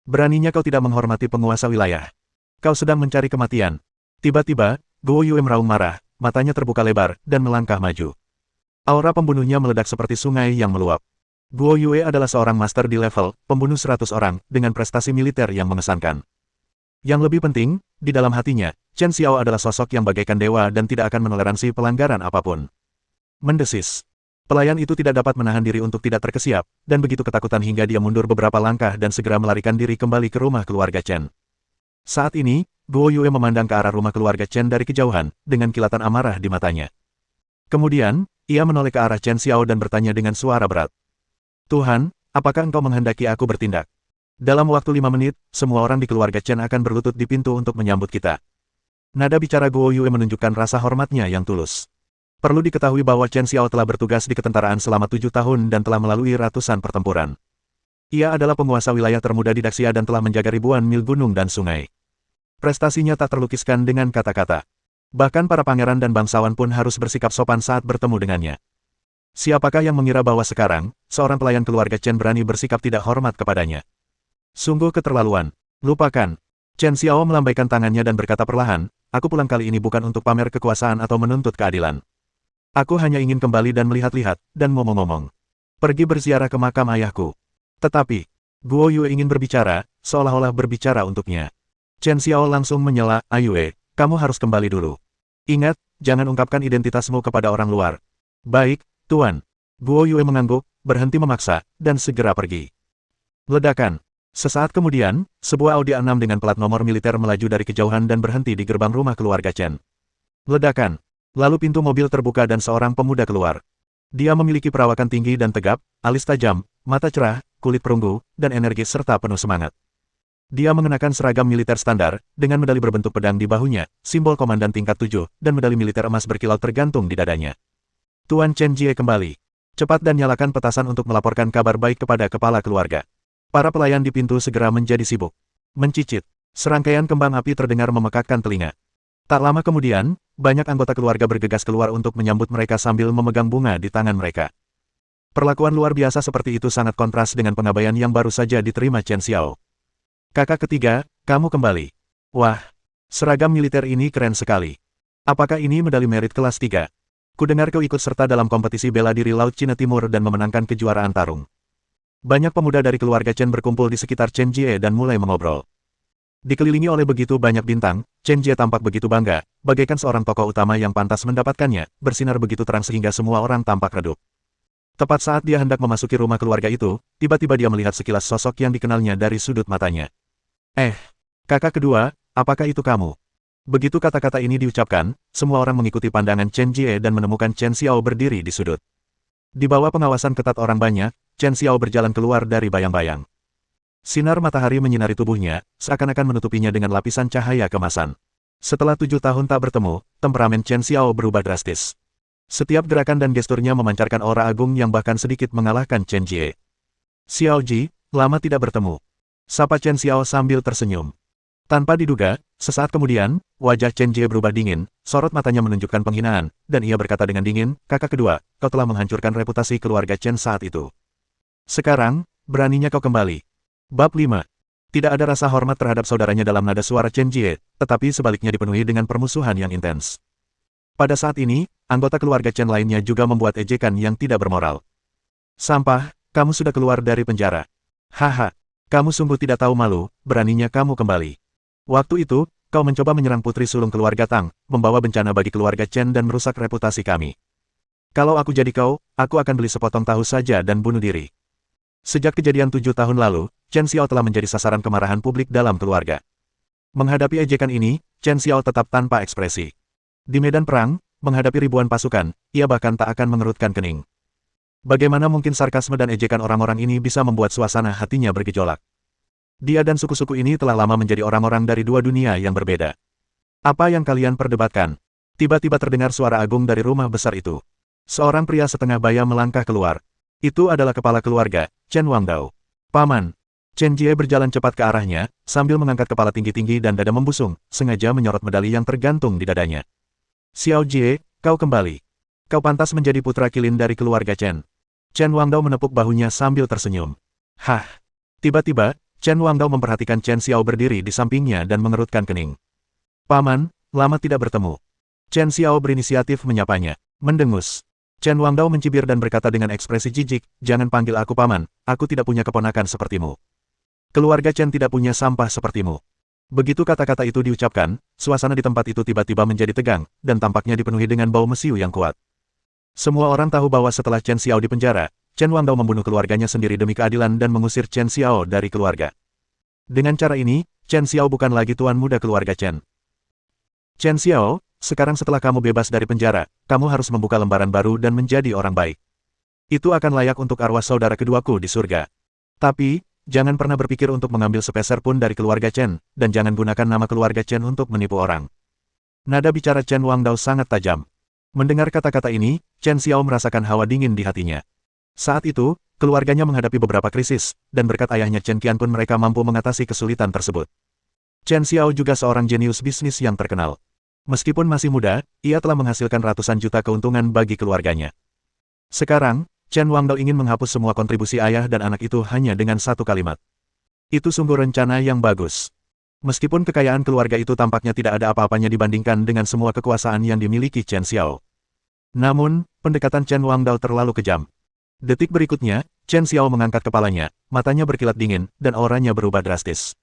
Beraninya kau tidak menghormati penguasa wilayah. Kau sedang mencari kematian. Tiba-tiba, Guo Yue meraung marah, matanya terbuka lebar, dan melangkah maju. Aura pembunuhnya meledak seperti sungai yang meluap. Guo Yue adalah seorang master di level, pembunuh 100 orang, dengan prestasi militer yang mengesankan. Yang lebih penting, di dalam hatinya, Chen Xiao adalah sosok yang bagaikan dewa dan tidak akan menoleransi pelanggaran apapun. Mendesis. Pelayan itu tidak dapat menahan diri untuk tidak terkesiap, dan begitu ketakutan hingga dia mundur beberapa langkah dan segera melarikan diri kembali ke rumah keluarga Chen. Saat ini, Guo Yue memandang ke arah rumah keluarga Chen dari kejauhan, dengan kilatan amarah di matanya. Kemudian, ia menoleh ke arah Chen Xiao dan bertanya dengan suara berat. Tuhan, apakah engkau menghendaki aku bertindak? Dalam waktu 5 menit, semua orang di keluarga Chen akan berlutut di pintu untuk menyambut kita. Nada bicara Guo Yue menunjukkan rasa hormatnya yang tulus. Perlu diketahui bahwa Chen Xiao telah bertugas di ketentaraan selama 7 tahun dan telah melalui ratusan pertempuran. Ia adalah penguasa wilayah termuda di Daxia dan telah menjaga ribuan mil gunung dan sungai. Prestasinya tak terlukiskan dengan kata-kata. Bahkan para pangeran dan bangsawan pun harus bersikap sopan saat bertemu dengannya. Siapakah yang mengira bahwa sekarang, seorang pelayan keluarga Chen berani bersikap tidak hormat kepadanya? Sungguh keterlaluan. Lupakan. Chen Xiao melambaikan tangannya dan berkata perlahan, aku pulang kali ini bukan untuk pamer kekuasaan atau menuntut keadilan. Aku hanya ingin kembali dan melihat-lihat, dan ngomong-ngomong. Pergi berziarah ke makam ayahku. Tetapi, Guo Yue ingin berbicara, seolah-olah berbicara untuknya. Chen Xiao langsung menyela, Yue, kamu harus kembali dulu. Ingat, jangan ungkapkan identitasmu kepada orang luar. Baik, Tuan. Guo Yue mengangguk, berhenti memaksa, dan segera pergi. Ledakan. Sesaat kemudian, sebuah Audi A6 dengan plat nomor militer melaju dari kejauhan dan berhenti di gerbang rumah keluarga Chen. Ledakan. Lalu pintu mobil terbuka dan seorang pemuda keluar. Dia memiliki perawakan tinggi dan tegap, alis tajam, mata cerah, kulit perunggu, dan energis serta penuh semangat. Dia mengenakan seragam militer standar, dengan medali berbentuk pedang di bahunya, simbol komandan tingkat 7, dan medali militer emas berkilau tergantung di dadanya. Tuan Chen Jie kembali. Cepat dan nyalakan petasan untuk melaporkan kabar baik kepada kepala keluarga. Para pelayan di pintu segera menjadi sibuk. Mencicit. Serangkaian kembang api terdengar memekakkan telinga. Tak lama kemudian, banyak anggota keluarga bergegas keluar untuk menyambut mereka sambil memegang bunga di tangan mereka. Perlakuan luar biasa seperti itu sangat kontras dengan pengabaian yang baru saja diterima Chen Xiao. Kakak ketiga, kamu kembali. Wah, seragam militer ini keren sekali. Apakah ini medali merit kelas 3? Kudengar kau ikut serta dalam kompetisi bela diri Laut Cina Timur dan memenangkan kejuaraan tarung. Banyak pemuda dari keluarga Chen berkumpul di sekitar Chen Jie dan mulai mengobrol. Dikelilingi oleh begitu banyak bintang, Chen Jie tampak begitu bangga, bagaikan seorang tokoh utama yang pantas mendapatkannya, bersinar begitu terang sehingga semua orang tampak redup. Tepat saat dia hendak memasuki rumah keluarga itu, tiba-tiba dia melihat sekilas sosok yang dikenalnya dari sudut matanya. Kakak kedua, apakah itu kamu? Begitu kata-kata ini diucapkan, semua orang mengikuti pandangan Chen Jie dan menemukan Chen Xiao berdiri di sudut. Di bawah pengawasan ketat orang banyak, Chen Xiao berjalan keluar dari bayang-bayang. Sinar matahari menyinari tubuhnya, seakan-akan menutupinya dengan lapisan cahaya kemasan. Setelah 7 tahun tak bertemu, temperamen Chen Xiao berubah drastis. Setiap gerakan dan gesturnya memancarkan aura agung yang bahkan sedikit mengalahkan Chen Jie. Xiao Ji, lama tidak bertemu. Sapa Chen Xiao sambil tersenyum. Tanpa diduga, sesaat kemudian, wajah Chen Jie berubah dingin, sorot matanya menunjukkan penghinaan, dan ia berkata dengan dingin, kakak kedua, kau telah menghancurkan reputasi keluarga Chen saat itu. Sekarang, beraninya kau kembali. Bab 5. Tidak ada rasa hormat terhadap saudaranya dalam nada suara Chen Jie, tetapi sebaliknya dipenuhi dengan permusuhan yang intens. Pada saat ini, anggota keluarga Chen lainnya juga membuat ejekan yang tidak bermoral. Sampah, kamu sudah keluar dari penjara. Haha, kamu sungguh tidak tahu malu, beraninya kamu kembali. Waktu itu, kau mencoba menyerang putri sulung keluarga Tang, membawa bencana bagi keluarga Chen dan merusak reputasi kami. Kalau aku jadi kau, aku akan beli sepotong tahu saja dan bunuh diri. Sejak kejadian 7 tahun lalu, Chen Xiao telah menjadi sasaran kemarahan publik dalam keluarga. Menghadapi ejekan ini, Chen Xiao tetap tanpa ekspresi. Di medan perang, menghadapi ribuan pasukan, ia bahkan tak akan mengerutkan kening. Bagaimana mungkin sarkasme dan ejekan orang-orang ini bisa membuat suasana hatinya bergejolak? Dia dan suku-suku ini telah lama menjadi orang-orang dari dua dunia yang berbeda. Apa yang kalian perdebatkan? Tiba-tiba terdengar suara agung dari rumah besar itu. Seorang pria setengah baya melangkah keluar. Itu adalah kepala keluarga, Chen Wangdao. Paman. Chen Jie berjalan cepat ke arahnya, sambil mengangkat kepala tinggi-tinggi dan dada membusung, sengaja menyorot medali yang tergantung di dadanya. Xiao Jie, kau kembali. Kau pantas menjadi putra kilin dari keluarga Chen. Chen Wangdao menepuk bahunya sambil tersenyum. Hah. Tiba-tiba, Chen Wangdao memperhatikan Chen Xiao berdiri di sampingnya dan mengerutkan kening. Paman, lama tidak bertemu. Chen Xiao berinisiatif menyapanya. Mendengus. Chen Wangdao mencibir dan berkata dengan ekspresi jijik, "Jangan panggil aku paman, aku tidak punya keponakan sepertimu. Keluarga Chen tidak punya sampah sepertimu." Begitu kata-kata itu diucapkan, suasana di tempat itu tiba-tiba menjadi tegang, dan tampaknya dipenuhi dengan bau mesiu yang kuat. Semua orang tahu bahwa setelah Chen Xiao dipenjara, Chen Wangdao membunuh keluarganya sendiri demi keadilan dan mengusir Chen Xiao dari keluarga. Dengan cara ini, Chen Xiao bukan lagi tuan muda keluarga Chen. Chen Xiao, sekarang setelah kamu bebas dari penjara, kamu harus membuka lembaran baru dan menjadi orang baik. Itu akan layak untuk arwah saudara keduaku di surga. Tapi, jangan pernah berpikir untuk mengambil sepeser pun dari keluarga Chen, dan jangan gunakan nama keluarga Chen untuk menipu orang. Nada bicara Chen Wangdao sangat tajam. Mendengar kata-kata ini, Chen Xiao merasakan hawa dingin di hatinya. Saat itu, keluarganya menghadapi beberapa krisis, dan berkat ayahnya Chen Qianpun mereka mampu mengatasi kesulitan tersebut. Chen Xiao juga seorang jenius bisnis yang terkenal. Meskipun masih muda, ia telah menghasilkan ratusan juta keuntungan bagi keluarganya. Sekarang, Chen Wangdao ingin menghapus semua kontribusi ayah dan anak itu hanya dengan satu kalimat. Itu sungguh rencana yang bagus. Meskipun kekayaan keluarga itu tampaknya tidak ada apa-apanya dibandingkan dengan semua kekuasaan yang dimiliki Chen Xiao. Namun, pendekatan Chen Wangdao terlalu kejam. Detik berikutnya, Chen Xiao mengangkat kepalanya, matanya berkilat dingin, dan auranya berubah drastis.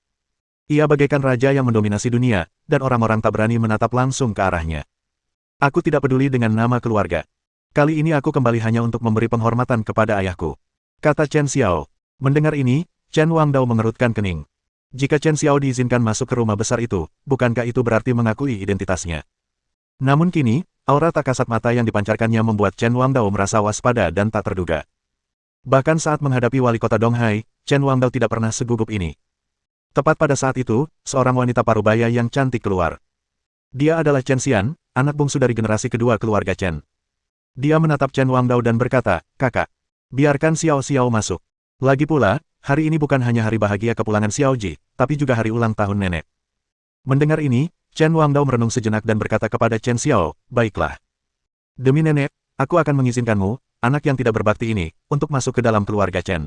Ia bagaikan raja yang mendominasi dunia, dan orang-orang tak berani menatap langsung ke arahnya. Aku tidak peduli dengan nama keluarga. Kali ini aku kembali hanya untuk memberi penghormatan kepada ayahku, kata Chen Xiao. Mendengar ini, Chen Wangdao mengerutkan kening. Jika Chen Xiao diizinkan masuk ke rumah besar itu, bukankah itu berarti mengakui identitasnya? Namun kini, aura tak kasat mata yang dipancarkannya membuat Chen Wangdao merasa waspada dan tak terduga. Bahkan saat menghadapi wali kota Donghai, Chen Wangdao tidak pernah segugup ini. Tepat pada saat itu, seorang wanita parubaya yang cantik keluar. Dia adalah Chen Xian, anak bungsu dari generasi kedua keluarga Chen. Dia menatap Chen Wangdao dan berkata, "Kakak, biarkan Xiao Xiao masuk. Lagi pula, hari ini bukan hanya hari bahagia kepulangan Xiao Ji, tapi juga hari ulang tahun nenek." Mendengar ini, Chen Wangdao merenung sejenak dan berkata kepada Chen Xiao, "Baiklah. Demi nenek, aku akan mengizinkanmu, anak yang tidak berbakti ini, untuk masuk ke dalam keluarga Chen.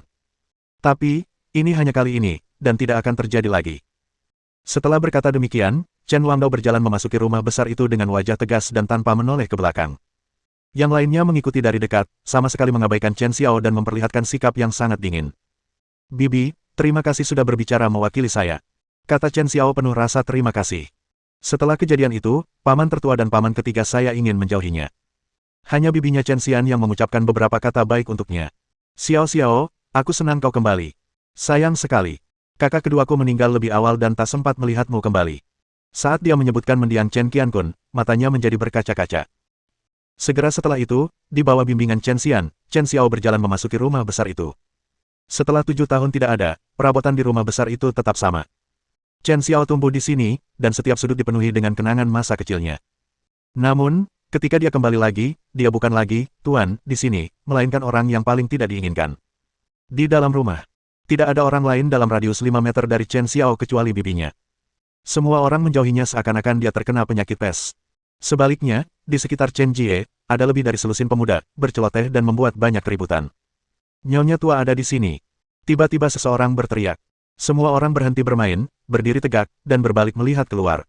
Tapi, ini hanya kali ini, dan tidak akan terjadi lagi." Setelah berkata demikian, Chen Wangdao berjalan memasuki rumah besar itu dengan wajah tegas dan tanpa menoleh ke belakang. Yang lainnya mengikuti dari dekat, sama sekali mengabaikan Chen Xiao dan memperlihatkan sikap yang sangat dingin. "Bibi, terima kasih sudah berbicara mewakili saya," kata Chen Xiao penuh rasa terima kasih. "Setelah kejadian itu, paman tertua dan paman ketiga saya ingin menjauhinya." Hanya bibinya Chen Xian yang mengucapkan beberapa kata baik untuknya. "Xiao Xiao, aku senang kau kembali. Sayang sekali. Kakak keduaku meninggal lebih awal dan tak sempat melihatmu kembali." Saat dia menyebutkan mendiang Chen Qiankun, matanya menjadi berkaca-kaca. Segera setelah itu, di bawah bimbingan Chen Xian, Chen Xiao berjalan memasuki rumah besar itu. Setelah 7 tahun tidak ada, perabotan di rumah besar itu tetap sama. Chen Xiao tumbuh di sini, dan setiap sudut dipenuhi dengan kenangan masa kecilnya. Namun, ketika dia kembali lagi, dia bukan lagi tuan di sini, melainkan orang yang paling tidak diinginkan. Di dalam rumah, tidak ada orang lain dalam radius 5 meter dari Chen Xiao kecuali bibinya. Semua orang menjauhinya seakan-akan dia terkena penyakit pes. Sebaliknya, di sekitar Chen Jie, ada lebih dari selusin pemuda, berceloteh dan membuat banyak keributan. "Nyonya tua ada di sini." Tiba-tiba seseorang berteriak. Semua orang berhenti bermain, berdiri tegak, dan berbalik melihat keluar.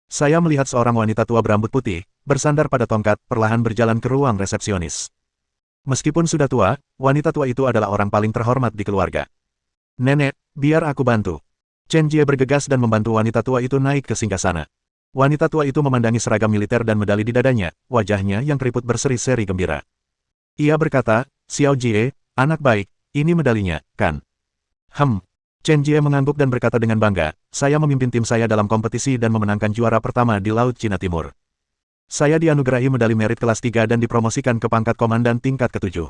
Saya melihat seorang wanita tua berambut putih, bersandar pada tongkat, perlahan berjalan ke ruang resepsionis. Meskipun sudah tua, wanita tua itu adalah orang paling terhormat di keluarga. "Nenek, biar aku bantu." Chen Jie bergegas dan membantu wanita tua itu naik ke singgasana. Wanita tua itu memandangi seragam militer dan medali di dadanya, wajahnya yang keriput berseri-seri gembira. Ia berkata, "Xiao Jie, anak baik, ini medalinya, kan?" Chen Jie mengangguk dan berkata dengan bangga, "Saya memimpin tim saya dalam kompetisi dan memenangkan juara pertama di Laut Cina Timur. Saya dianugerahi medali merit kelas 3 dan dipromosikan ke pangkat komandan tingkat ke-7.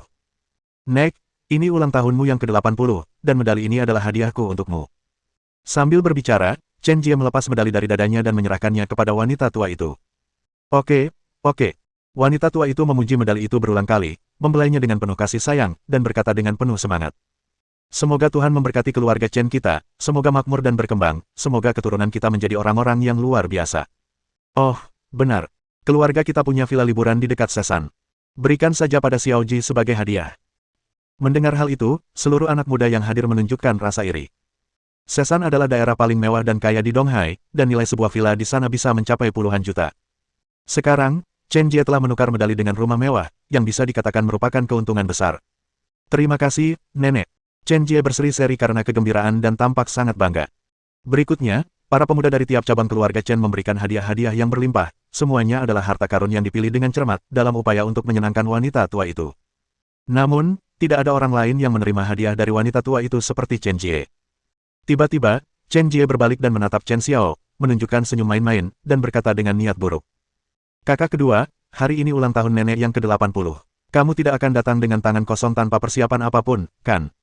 Nek, ini ulang tahunmu yang ke-80, dan medali ini adalah hadiahku untukmu." Sambil berbicara, Chen Jie melepas medali dari dadanya dan menyerahkannya kepada wanita tua itu. Oke. Wanita tua itu memuji medali itu berulang kali, membelainya dengan penuh kasih sayang, dan berkata dengan penuh semangat. "Semoga Tuhan memberkati keluarga Chen kita, semoga makmur dan berkembang, semoga keturunan kita menjadi orang-orang yang luar biasa. Oh, benar. Keluarga kita punya villa liburan di dekat Sesan. Berikan saja pada Xiao Ji sebagai hadiah." Mendengar hal itu, seluruh anak muda yang hadir menunjukkan rasa iri. Sesan adalah daerah paling mewah dan kaya di Donghai, dan nilai sebuah villa di sana bisa mencapai puluhan juta. Sekarang, Chen Jie telah menukar medali dengan rumah mewah, yang bisa dikatakan merupakan keuntungan besar. Terima kasih, Nenek. Chen Jie berseri-seri karena kegembiraan dan tampak sangat bangga. Berikutnya, para pemuda dari tiap cabang keluarga Chen memberikan hadiah-hadiah yang berlimpah, semuanya adalah harta karun yang dipilih dengan cermat, dalam upaya untuk menyenangkan wanita tua itu. Namun, tidak ada orang lain yang menerima hadiah dari wanita tua itu seperti Chen Jie. Tiba-tiba, Chen Jie berbalik dan menatap Chen Xiao, menunjukkan senyum main-main, dan berkata dengan niat buruk. Kakak kedua, hari ini ulang tahun nenek yang ke-80. Kamu tidak akan datang dengan tangan kosong tanpa persiapan apapun, kan?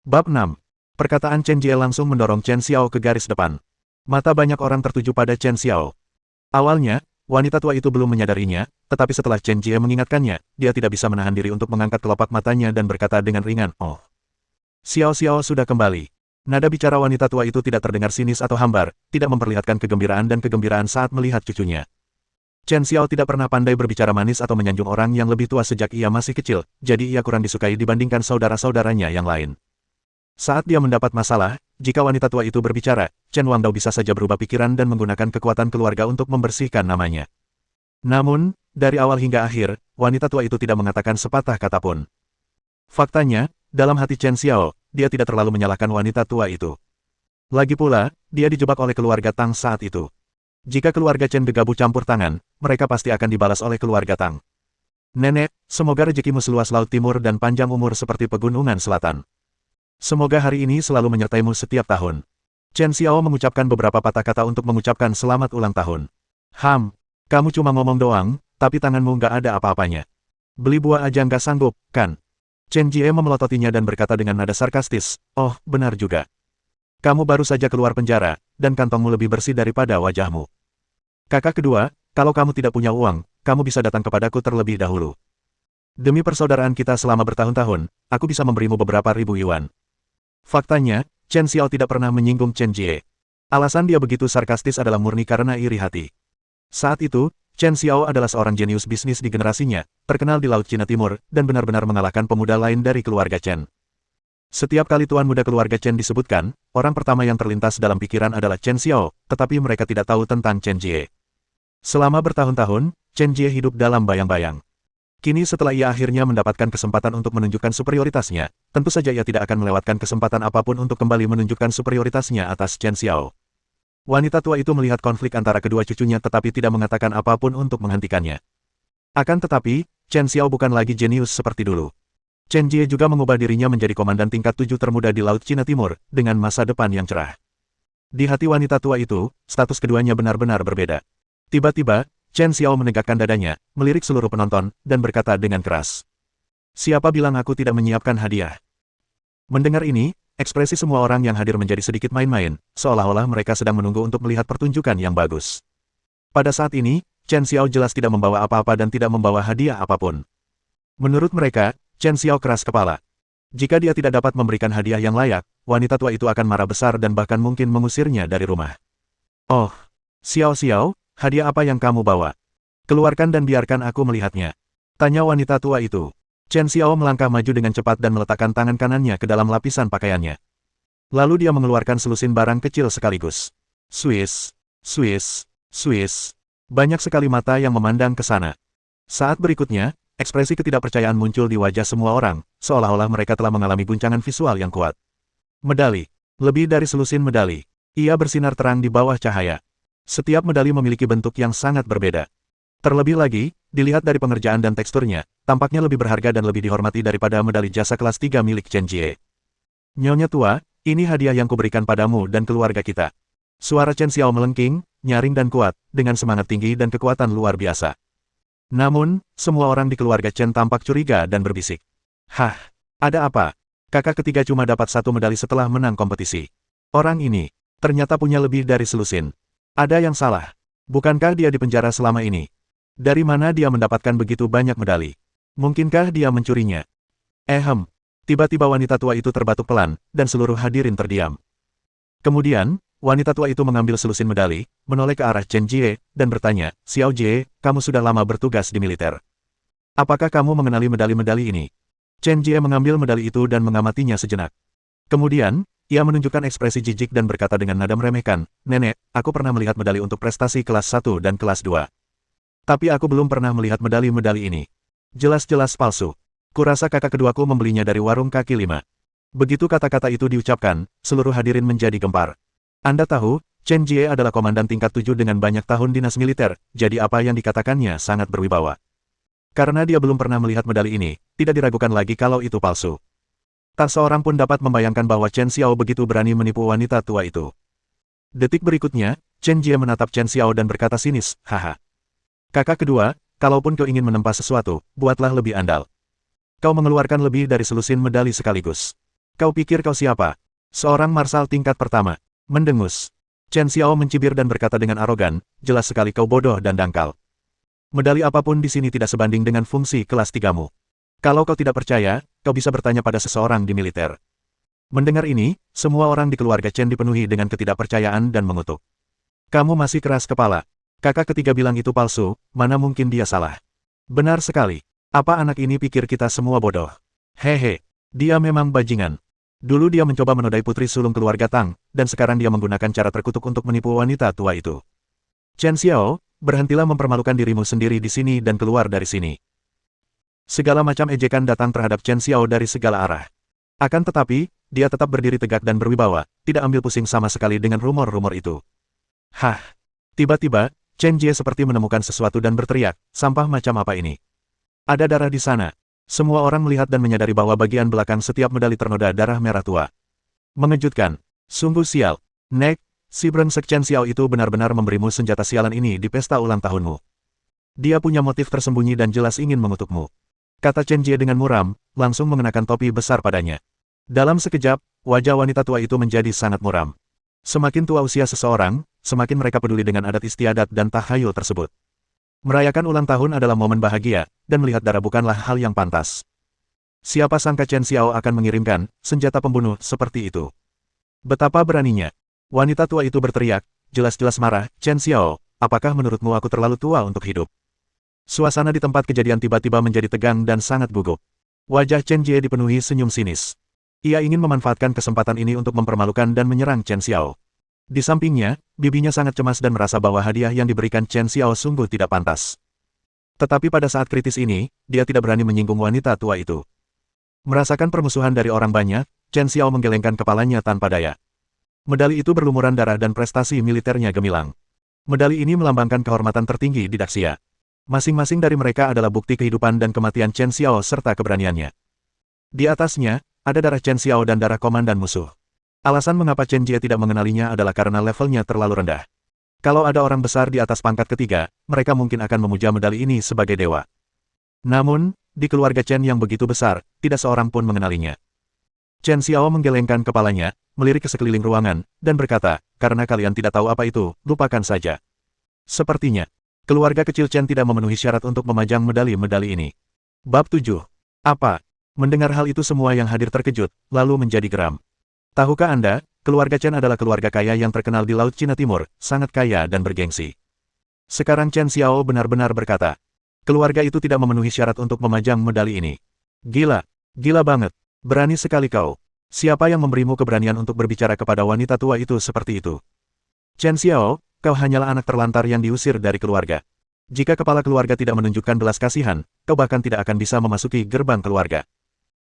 Bab 6. Perkataan Chen Jie langsung mendorong Chen Xiao ke garis depan. Mata banyak orang tertuju pada Chen Xiao. Awalnya, wanita tua itu belum menyadarinya, tetapi setelah Chen Jie mengingatkannya, dia tidak bisa menahan diri untuk mengangkat kelopak matanya dan berkata dengan ringan, "Oh. Xiao Xiao sudah kembali." Nada bicara wanita tua itu tidak terdengar sinis atau hambar, tidak memperlihatkan kegembiraan dan kegembiraan saat melihat cucunya. Chen Xiao tidak pernah pandai berbicara manis atau menyanjung orang yang lebih tua sejak ia masih kecil, jadi ia kurang disukai dibandingkan saudara-saudaranya yang lain. Saat dia mendapat masalah, jika wanita tua itu berbicara, Chen Wangdao bisa saja berubah pikiran dan menggunakan kekuatan keluarga untuk membersihkan namanya. Namun, dari awal hingga akhir, wanita tua itu tidak mengatakan sepatah kata pun. Faktanya, dalam hati Chen Xiao, dia tidak terlalu menyalahkan wanita tua itu. Lagi pula, dia dijebak oleh keluarga Tang saat itu. Jika keluarga Chen gegabah campur tangan, mereka pasti akan dibalas oleh keluarga Tang. Nenek, semoga rezekimu seluas laut timur dan panjang umur seperti pegunungan selatan. Semoga hari ini selalu menyertaimu setiap tahun. Chen Xiao mengucapkan beberapa patah kata untuk mengucapkan selamat ulang tahun. Kamu cuma ngomong doang, tapi tanganmu nggak ada apa-apanya. Beli buah aja nggak sanggup, kan? Chen Jie memelototinya dan berkata dengan nada sarkastis, "Oh, benar juga. Kamu baru saja keluar penjara, dan kantongmu lebih bersih daripada wajahmu. Kakak kedua, kalau kamu tidak punya uang, kamu bisa datang kepadaku terlebih dahulu. Demi persaudaraan kita selama bertahun-tahun, aku bisa memberimu beberapa ribu yuan." Faktanya, Chen Xiao tidak pernah menyinggung Chen Jie. Alasan dia begitu sarkastis adalah murni karena iri hati. Saat itu, Chen Xiao adalah seorang jenius bisnis di generasinya, terkenal di Laut Cina Timur, dan benar-benar mengalahkan pemuda lain dari keluarga Chen. Setiap kali tuan muda keluarga Chen disebutkan, orang pertama yang terlintas dalam pikiran adalah Chen Xiao, tetapi mereka tidak tahu tentang Chen Jie. Selama bertahun-tahun, Chen Jie hidup dalam bayang-bayang. Kini setelah ia akhirnya mendapatkan kesempatan untuk menunjukkan superioritasnya, tentu saja ia tidak akan melewatkan kesempatan apapun untuk kembali menunjukkan superioritasnya atas Chen Xiao. Wanita tua itu melihat konflik antara kedua cucunya tetapi tidak mengatakan apapun untuk menghentikannya. Akan tetapi, Chen Xiao bukan lagi jenius seperti dulu. Chen Jie juga mengubah dirinya menjadi komandan tingkat 7 termuda di Laut Cina Timur, dengan masa depan yang cerah. Di hati wanita tua itu, status keduanya benar-benar berbeda. Tiba-tiba, Chen Xiao menegakkan dadanya, melirik seluruh penonton, dan berkata dengan keras. "Siapa bilang aku tidak menyiapkan hadiah?" Mendengar ini, ekspresi semua orang yang hadir menjadi sedikit main-main, seolah-olah mereka sedang menunggu untuk melihat pertunjukan yang bagus. Pada saat ini, Chen Xiao jelas tidak membawa apa-apa dan tidak membawa hadiah apapun. Menurut mereka, Chen Xiao keras kepala. Jika dia tidak dapat memberikan hadiah yang layak, wanita tua itu akan marah besar dan bahkan mungkin mengusirnya dari rumah. "Oh, Xiao Xiao, hadiah apa yang kamu bawa? Keluarkan dan biarkan aku melihatnya," tanya wanita tua itu. Chen Xiao melangkah maju dengan cepat dan meletakkan tangan kanannya ke dalam lapisan pakaiannya. Lalu dia mengeluarkan selusin barang kecil sekaligus. Swiss, Swiss, Swiss. Banyak sekali mata yang memandang ke sana. Saat berikutnya, ekspresi ketidakpercayaan muncul di wajah semua orang, seolah-olah mereka telah mengalami guncangan visual yang kuat. Medali. Lebih dari selusin medali. Ia bersinar terang di bawah cahaya. Setiap medali memiliki bentuk yang sangat berbeda. Terlebih lagi, dilihat dari pengerjaan dan teksturnya, tampaknya lebih berharga dan lebih dihormati daripada medali jasa kelas 3 milik Chen Jie. "Nyonya tua, ini hadiah yang kuberikan padamu dan keluarga kita." Suara Chen Xiao melengking, nyaring dan kuat, dengan semangat tinggi dan kekuatan luar biasa. Namun, semua orang di keluarga Chen tampak curiga dan berbisik. "Hah, ada apa? Kakak ketiga cuma dapat satu medali setelah menang kompetisi. Orang ini, ternyata punya lebih dari selusin. Ada yang salah. Bukankah dia dipenjara selama ini? Dari mana dia mendapatkan begitu banyak medali? Mungkinkah dia mencurinya?" Tiba-tiba wanita tua itu terbatuk pelan, dan seluruh hadirin terdiam. Kemudian, wanita tua itu mengambil selusin medali, menoleh ke arah Chen Jie, dan bertanya, "Xiao Jie, kamu sudah lama bertugas di militer. Apakah kamu mengenali medali-medali ini?" Chen Jie mengambil medali itu dan mengamatinya sejenak. Kemudian, ia menunjukkan ekspresi jijik dan berkata dengan nada meremehkan, "Nenek, aku pernah melihat medali untuk prestasi kelas 1 dan kelas 2. Tapi aku belum pernah melihat medali-medali ini. Jelas-jelas palsu. Kurasa kakak keduaku membelinya dari warung kaki lima. Begitu kata-kata itu diucapkan, seluruh hadirin menjadi gempar. Anda tahu, Chen Jie adalah komandan tingkat 7 dengan banyak tahun dinas militer, jadi apa yang dikatakannya sangat berwibawa. Karena dia belum pernah melihat medali ini, tidak diragukan lagi kalau itu palsu. Tak seorang pun dapat membayangkan bahwa Chen Xiao begitu berani menipu wanita tua itu. Detik berikutnya, Chen Jie menatap Chen Xiao dan berkata sinis, haha. Kakak kedua, kalaupun kau ingin menempa sesuatu, buatlah lebih andal. Kau mengeluarkan lebih dari selusin medali sekaligus. Kau pikir kau siapa? Seorang marsal tingkat pertama. Mendengus. Chen Xiao mencibir dan berkata dengan arogan, jelas sekali kau bodoh dan dangkal. Medali apapun di sini tidak sebanding dengan fungsi kelas 3-mu. Kalau kau tidak percaya, kau bisa bertanya pada seseorang di militer. Mendengar ini, semua orang di keluarga Chen dipenuhi dengan ketidakpercayaan dan mengutuk. Kamu masih keras kepala. Kakak ketiga bilang itu palsu, mana mungkin dia salah. Benar sekali. Apa anak ini pikir kita semua bodoh? Hehe, dia memang bajingan. Dulu dia mencoba menodai putri sulung keluarga Tang, dan sekarang dia menggunakan cara terkutuk untuk menipu wanita tua itu. Chen Xiao, berhentilah mempermalukan dirimu sendiri di sini dan keluar dari sini. Segala macam ejekan datang terhadap Chen Xiao dari segala arah. Akan tetapi, dia tetap berdiri tegak dan berwibawa, tidak ambil pusing sama sekali dengan rumor-rumor itu. Hah! Tiba-tiba, Chen Jie seperti menemukan sesuatu dan berteriak, sampah macam apa ini? Ada darah di sana. Semua orang melihat dan menyadari bahwa bagian belakang setiap medali ternoda darah merah tua. Mengejutkan. Sungguh sial. Nek, si brengsek Chen Xiao itu benar-benar memberimu senjata sialan ini di pesta ulang tahunmu. Dia punya motif tersembunyi dan jelas ingin mengutukmu. Kata Chen Jie dengan muram, langsung mengenakan topi besar padanya. Dalam sekejap, wajah wanita tua itu menjadi sangat muram. Semakin tua usia seseorang, semakin mereka peduli dengan adat istiadat dan tahayul tersebut. Merayakan ulang tahun adalah momen bahagia, dan melihat darah bukanlah hal yang pantas. Siapa sangka Chen Xiao akan mengirimkan senjata pembunuh seperti itu. Betapa beraninya. Wanita tua itu berteriak, jelas-jelas marah, Chen Xiao, apakah menurutmu aku terlalu tua untuk hidup? Suasana di tempat kejadian tiba-tiba menjadi tegang dan sangat gugup. Wajah Chen Jie dipenuhi senyum sinis. Ia ingin memanfaatkan kesempatan ini untuk mempermalukan dan menyerang Chen Xiao. Di sampingnya, bibinya sangat cemas dan merasa bahwa hadiah yang diberikan Chen Xiao sungguh tidak pantas. Tetapi pada saat kritis ini, dia tidak berani menyinggung wanita tua itu. Merasakan permusuhan dari orang banyak, Chen Xiao menggelengkan kepalanya tanpa daya. Medali itu berlumuran darah dan prestasi militernya gemilang. Medali ini melambangkan kehormatan tertinggi di Daxia. Masing-masing dari mereka adalah bukti kehidupan dan kematian Chen Xiao serta keberaniannya. Di atasnya, ada darah Chen Xiao dan darah komandan musuh. Alasan mengapa Chen Jie tidak mengenalinya adalah karena levelnya terlalu rendah. Kalau ada orang besar di atas pangkat ketiga, mereka mungkin akan memuja medali ini sebagai dewa. Namun, di keluarga Chen yang begitu besar, tidak seorang pun mengenalinya. Chen Xiao menggelengkan kepalanya, melirik ke sekeliling ruangan, dan berkata, karena kalian tidak tahu apa itu, lupakan saja. Sepertinya, keluarga kecil Chen tidak memenuhi syarat untuk memajang medali-medali ini. Bab 7. Apa? Mendengar hal itu semua yang hadir terkejut, lalu menjadi geram. Tahukah Anda, keluarga Chen adalah keluarga kaya yang terkenal di Laut Cina Timur, sangat kaya dan bergengsi. Sekarang Chen Xiao benar-benar berkata, keluarga itu tidak memenuhi syarat untuk memajang medali ini. Gila, gila banget, berani sekali kau. Siapa yang memberimu keberanian untuk berbicara kepada wanita tua itu seperti itu? Chen Xiao, kau hanyalah anak terlantar yang diusir dari keluarga. Jika kepala keluarga tidak menunjukkan belas kasihan, kau bahkan tidak akan bisa memasuki gerbang keluarga.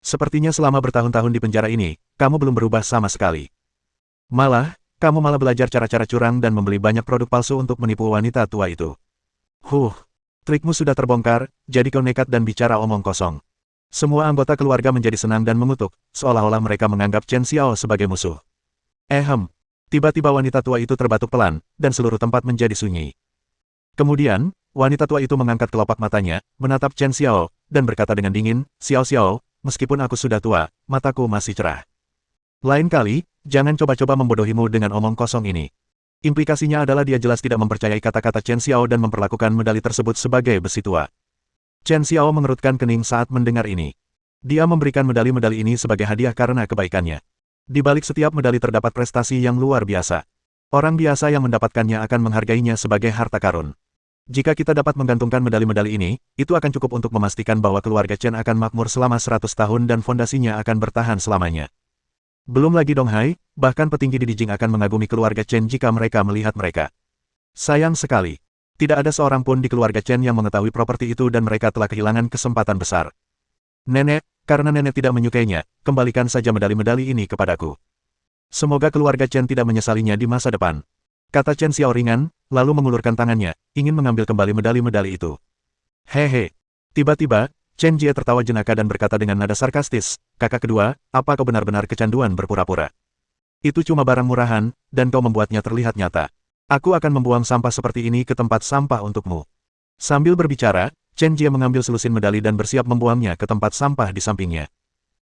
Sepertinya selama bertahun-tahun di penjara ini, kamu belum berubah sama sekali. Kamu malah belajar cara-cara curang dan membeli banyak produk palsu untuk menipu wanita tua itu. Trikmu sudah terbongkar, jadi kau nekat dan bicara omong kosong. Semua anggota keluarga menjadi senang dan mengutuk, seolah-olah mereka menganggap Chen Xiao sebagai musuh. Tiba-tiba wanita tua itu terbatuk pelan, dan seluruh tempat menjadi sunyi. Kemudian, wanita tua itu mengangkat kelopak matanya, menatap Chen Xiao, dan berkata dengan dingin, Xiao, meskipun aku sudah tua, mataku masih cerah. Lain kali, jangan coba-coba membodohimu dengan omong kosong ini. Implikasinya adalah dia jelas tidak mempercayai kata-kata Chen Xiao dan memperlakukan medali tersebut sebagai besi tua. Chen Xiao mengerutkan kening saat mendengar ini. Dia memberikan medali-medali ini sebagai hadiah karena kebaikannya. Di balik setiap medali terdapat prestasi yang luar biasa. Orang biasa yang mendapatkannya akan menghargainya sebagai harta karun. Jika kita dapat menggantungkan medali-medali ini, itu akan cukup untuk memastikan bahwa keluarga Chen akan makmur selama 100 tahun dan fondasinya akan bertahan selamanya. Belum lagi Dong Hai, bahkan petinggi di Dijing akan mengagumi keluarga Chen jika mereka melihat mereka. Sayang sekali. Tidak ada seorang pun di keluarga Chen yang mengetahui properti itu dan mereka telah kehilangan kesempatan besar. Nenek, karena nenek tidak menyukainya, kembalikan saja medali-medali ini kepadaku. Semoga keluarga Chen tidak menyesalinya di masa depan. Kata Chen Xiao ringan, lalu mengulurkan tangannya, ingin mengambil kembali medali-medali itu. Hehe. Tiba-tiba, Chen Jie tertawa jenaka dan berkata dengan nada sarkastis, kakak kedua, apa kau benar-benar kecanduan berpura-pura? Itu cuma barang murahan, dan kau membuatnya terlihat nyata. Aku akan membuang sampah seperti ini ke tempat sampah untukmu. Sambil berbicara, Chen Jie mengambil selusin medali dan bersiap membuangnya ke tempat sampah di sampingnya.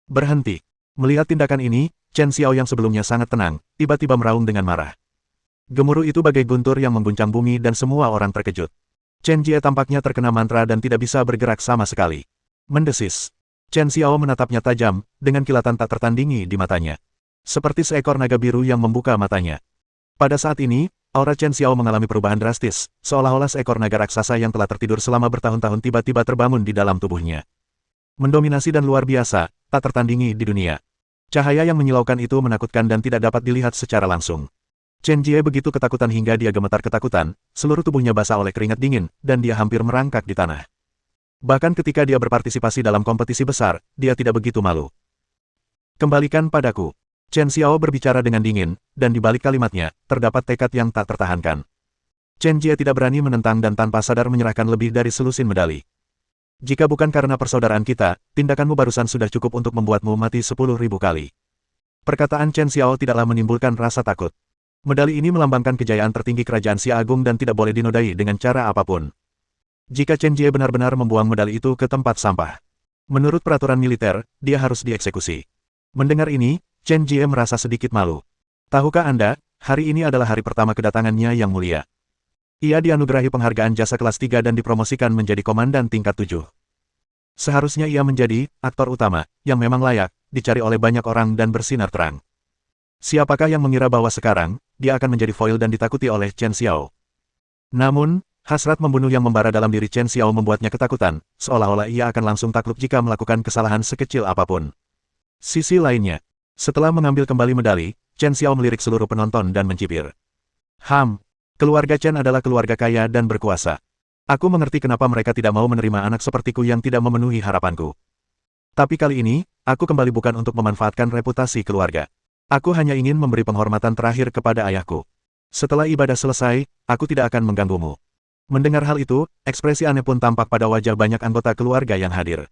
Berhenti. Melihat tindakan ini, Chen Xiao yang sebelumnya sangat tenang, tiba-tiba meraung dengan marah. Gemuruh itu bagai guntur yang mengguncang bumi dan semua orang terkejut. Chen Jie tampaknya terkena mantra dan tidak bisa bergerak sama sekali. Mendesis. Chen Xiao menatapnya tajam, dengan kilatan tak tertandingi di matanya. Seperti seekor naga biru yang membuka matanya. Pada saat ini, aura Chen Xiao mengalami perubahan drastis, seolah-olah seekor naga raksasa yang telah tertidur selama bertahun-tahun tiba-tiba terbangun di dalam tubuhnya. Mendominasi dan luar biasa, tak tertandingi di dunia. Cahaya yang menyilaukan itu menakutkan dan tidak dapat dilihat secara langsung. Chen Jie begitu ketakutan hingga dia gemetar ketakutan, seluruh tubuhnya basah oleh keringat dingin, dan dia hampir merangkak di tanah. Bahkan ketika dia berpartisipasi dalam kompetisi besar, dia tidak begitu malu. Kembalikan padaku. Chen Xiao berbicara dengan dingin, dan di balik kalimatnya, terdapat tekad yang tak tertahankan. Chen Jie tidak berani menentang dan tanpa sadar menyerahkan lebih dari selusin medali. Jika bukan karena persaudaraan kita, tindakanmu barusan sudah cukup untuk membuatmu mati 10.000 kali. Perkataan Chen Xiao tidaklah menimbulkan rasa takut. Medali ini melambangkan kejayaan tertinggi kerajaan Xia Agung dan tidak boleh dinodai dengan cara apapun. Jika Chen Jie benar-benar membuang medali itu ke tempat sampah, menurut peraturan militer, dia harus dieksekusi. Mendengar ini, Chen Jie merasa sedikit malu. Tahukah Anda, hari ini adalah hari pertama kedatangannya yang mulia. Ia dianugerahi penghargaan jasa kelas 3 dan dipromosikan menjadi komandan tingkat 7. Seharusnya ia menjadi aktor utama, yang memang layak, dicari oleh banyak orang dan bersinar terang. Siapakah yang mengira bahwa sekarang, dia akan menjadi foil dan ditakuti oleh Chen Xiao? Namun, hasrat membunuh yang membara dalam diri Chen Xiao membuatnya ketakutan, seolah-olah ia akan langsung takluk jika melakukan kesalahan sekecil apapun. Sisi lainnya, setelah mengambil kembali medali, Chen Xiao melirik seluruh penonton dan mencibir. Keluarga Chen adalah keluarga kaya dan berkuasa. Aku mengerti kenapa mereka tidak mau menerima anak sepertiku yang tidak memenuhi harapanku. Tapi kali ini, aku kembali bukan untuk memanfaatkan reputasi keluarga. Aku hanya ingin memberi penghormatan terakhir kepada ayahku. Setelah ibadah selesai, aku tidak akan mengganggumu. Mendengar hal itu, ekspresi aneh pun tampak pada wajah banyak anggota keluarga yang hadir.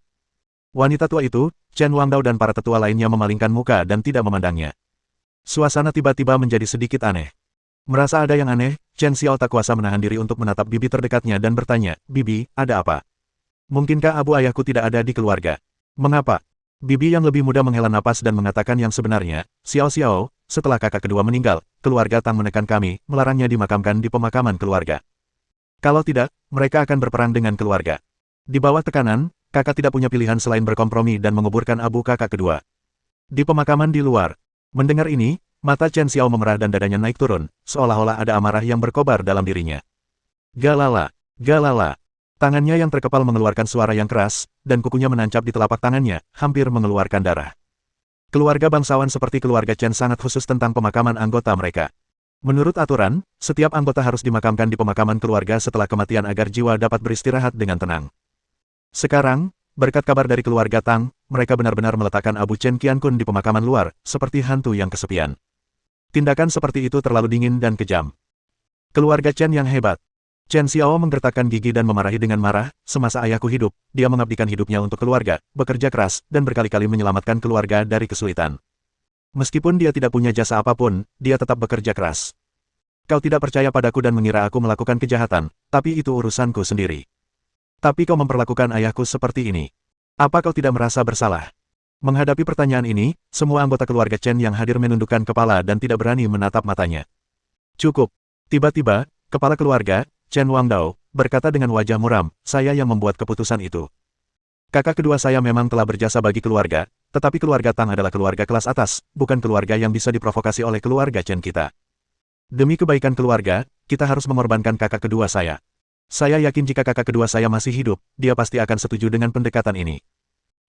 Wanita tua itu, Chen Wangdao dan para tetua lainnya memalingkan muka dan tidak memandangnya. Suasana tiba-tiba menjadi sedikit aneh. Merasa ada yang aneh, Chen Xiao tak kuasa menahan diri untuk menatap bibi terdekatnya dan bertanya, "Bibi, ada apa? Mungkinkah abu ayahku tidak ada di keluarga? Mengapa?" Bibi yang lebih muda menghela napas dan mengatakan yang sebenarnya, "Xiao Xiao, setelah kakak kedua meninggal, keluarga Tang menekan kami, melarangnya dimakamkan di pemakaman keluarga. Kalau tidak, mereka akan berperang dengan keluarga. Di bawah tekanan, kakak tidak punya pilihan selain berkompromi dan menguburkan abu kakak kedua di pemakaman di luar." Mendengar ini, mata Chen Xiao memerah dan dadanya naik turun, seolah-olah ada amarah yang berkobar dalam dirinya. Galala, galala. Tangannya yang terkepal mengeluarkan suara yang keras, dan kukunya menancap di telapak tangannya, hampir mengeluarkan darah. Keluarga bangsawan seperti keluarga Chen sangat khusus tentang pemakaman anggota mereka. Menurut aturan, setiap anggota harus dimakamkan di pemakaman keluarga setelah kematian agar jiwa dapat beristirahat dengan tenang. Sekarang, berkat kabar dari keluarga Tang, mereka benar-benar meletakkan Abu Chen Qiankun di pemakaman luar, seperti hantu yang kesepian. Tindakan seperti itu terlalu dingin dan kejam. Keluarga Chen yang hebat. Chen Xiao menggertakkan gigi dan memarahi dengan marah, "Semasa ayahku hidup, dia mengabdikan hidupnya untuk keluarga, bekerja keras, dan berkali-kali menyelamatkan keluarga dari kesulitan. Meskipun dia tidak punya jasa apapun, dia tetap bekerja keras. Kau tidak percaya padaku dan mengira aku melakukan kejahatan, tapi itu urusanku sendiri. Tapi kau memperlakukan ayahku seperti ini. Apa kau tidak merasa bersalah?" Menghadapi pertanyaan ini, semua anggota keluarga Chen yang hadir menundukkan kepala dan tidak berani menatap matanya. Cukup. Tiba-tiba, kepala keluarga, Chen Wangdao, berkata dengan wajah muram, "Saya yang membuat keputusan itu. Kakak kedua saya memang telah berjasa bagi keluarga, tetapi keluarga Tang adalah keluarga kelas atas, bukan keluarga yang bisa diprovokasi oleh keluarga Chen kita. Demi kebaikan keluarga, kita harus mengorbankan kakak kedua saya. Saya yakin jika kakak kedua saya masih hidup, dia pasti akan setuju dengan pendekatan ini."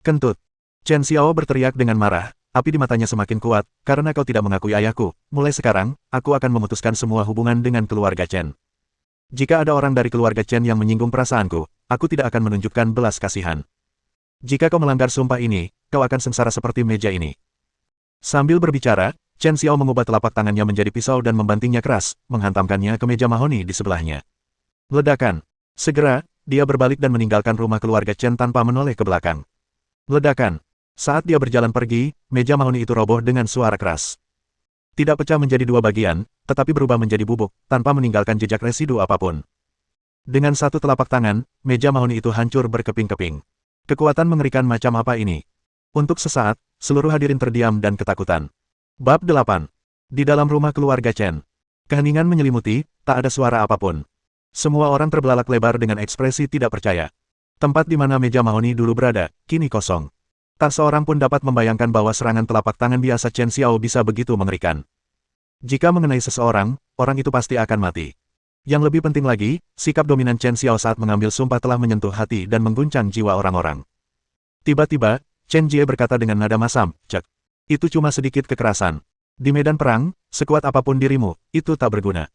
Kentut. Chen Xiao berteriak dengan marah, api di matanya semakin kuat, "Karena kau tidak mengakui ayahku, mulai sekarang, aku akan memutuskan semua hubungan dengan keluarga Chen. Jika ada orang dari keluarga Chen yang menyinggung perasaanku, aku tidak akan menunjukkan belas kasihan. Jika kau melanggar sumpah ini, kau akan sengsara seperti meja ini. Sambil berbicara, Chen Xiao mengubah telapak tangannya menjadi pisau dan membantingnya keras, menghantamkannya ke meja mahoni di sebelahnya. Ledakan. Segera, dia berbalik dan meninggalkan rumah keluarga Chen tanpa menoleh ke belakang. Ledakan. Saat dia berjalan pergi, meja mahoni itu roboh dengan suara keras. Tidak pecah menjadi dua bagian, tetapi berubah menjadi bubuk, tanpa meninggalkan jejak residu apapun. Dengan satu telapak tangan, meja mahoni itu hancur berkeping-keping. Kekuatan mengerikan macam apa ini? Untuk sesaat, seluruh hadirin terdiam dan ketakutan. Bab 8. Di dalam rumah keluarga Chen. Keheningan menyelimuti, tak ada suara apapun. Semua orang terbelalak lebar dengan ekspresi tidak percaya. Tempat di mana meja mahoni dulu berada, kini kosong. Tak seorang pun dapat membayangkan bahwa serangan telapak tangan biasa Chen Xiao bisa begitu mengerikan. Jika mengenai seseorang, orang itu pasti akan mati. Yang lebih penting lagi, sikap dominan Chen Xiao saat mengambil sumpah telah menyentuh hati dan mengguncang jiwa orang-orang. Tiba-tiba, Chen Jie berkata dengan nada masam, "Cek. Itu cuma sedikit kekerasan. Di medan perang, sekuat apapun dirimu, itu tak berguna.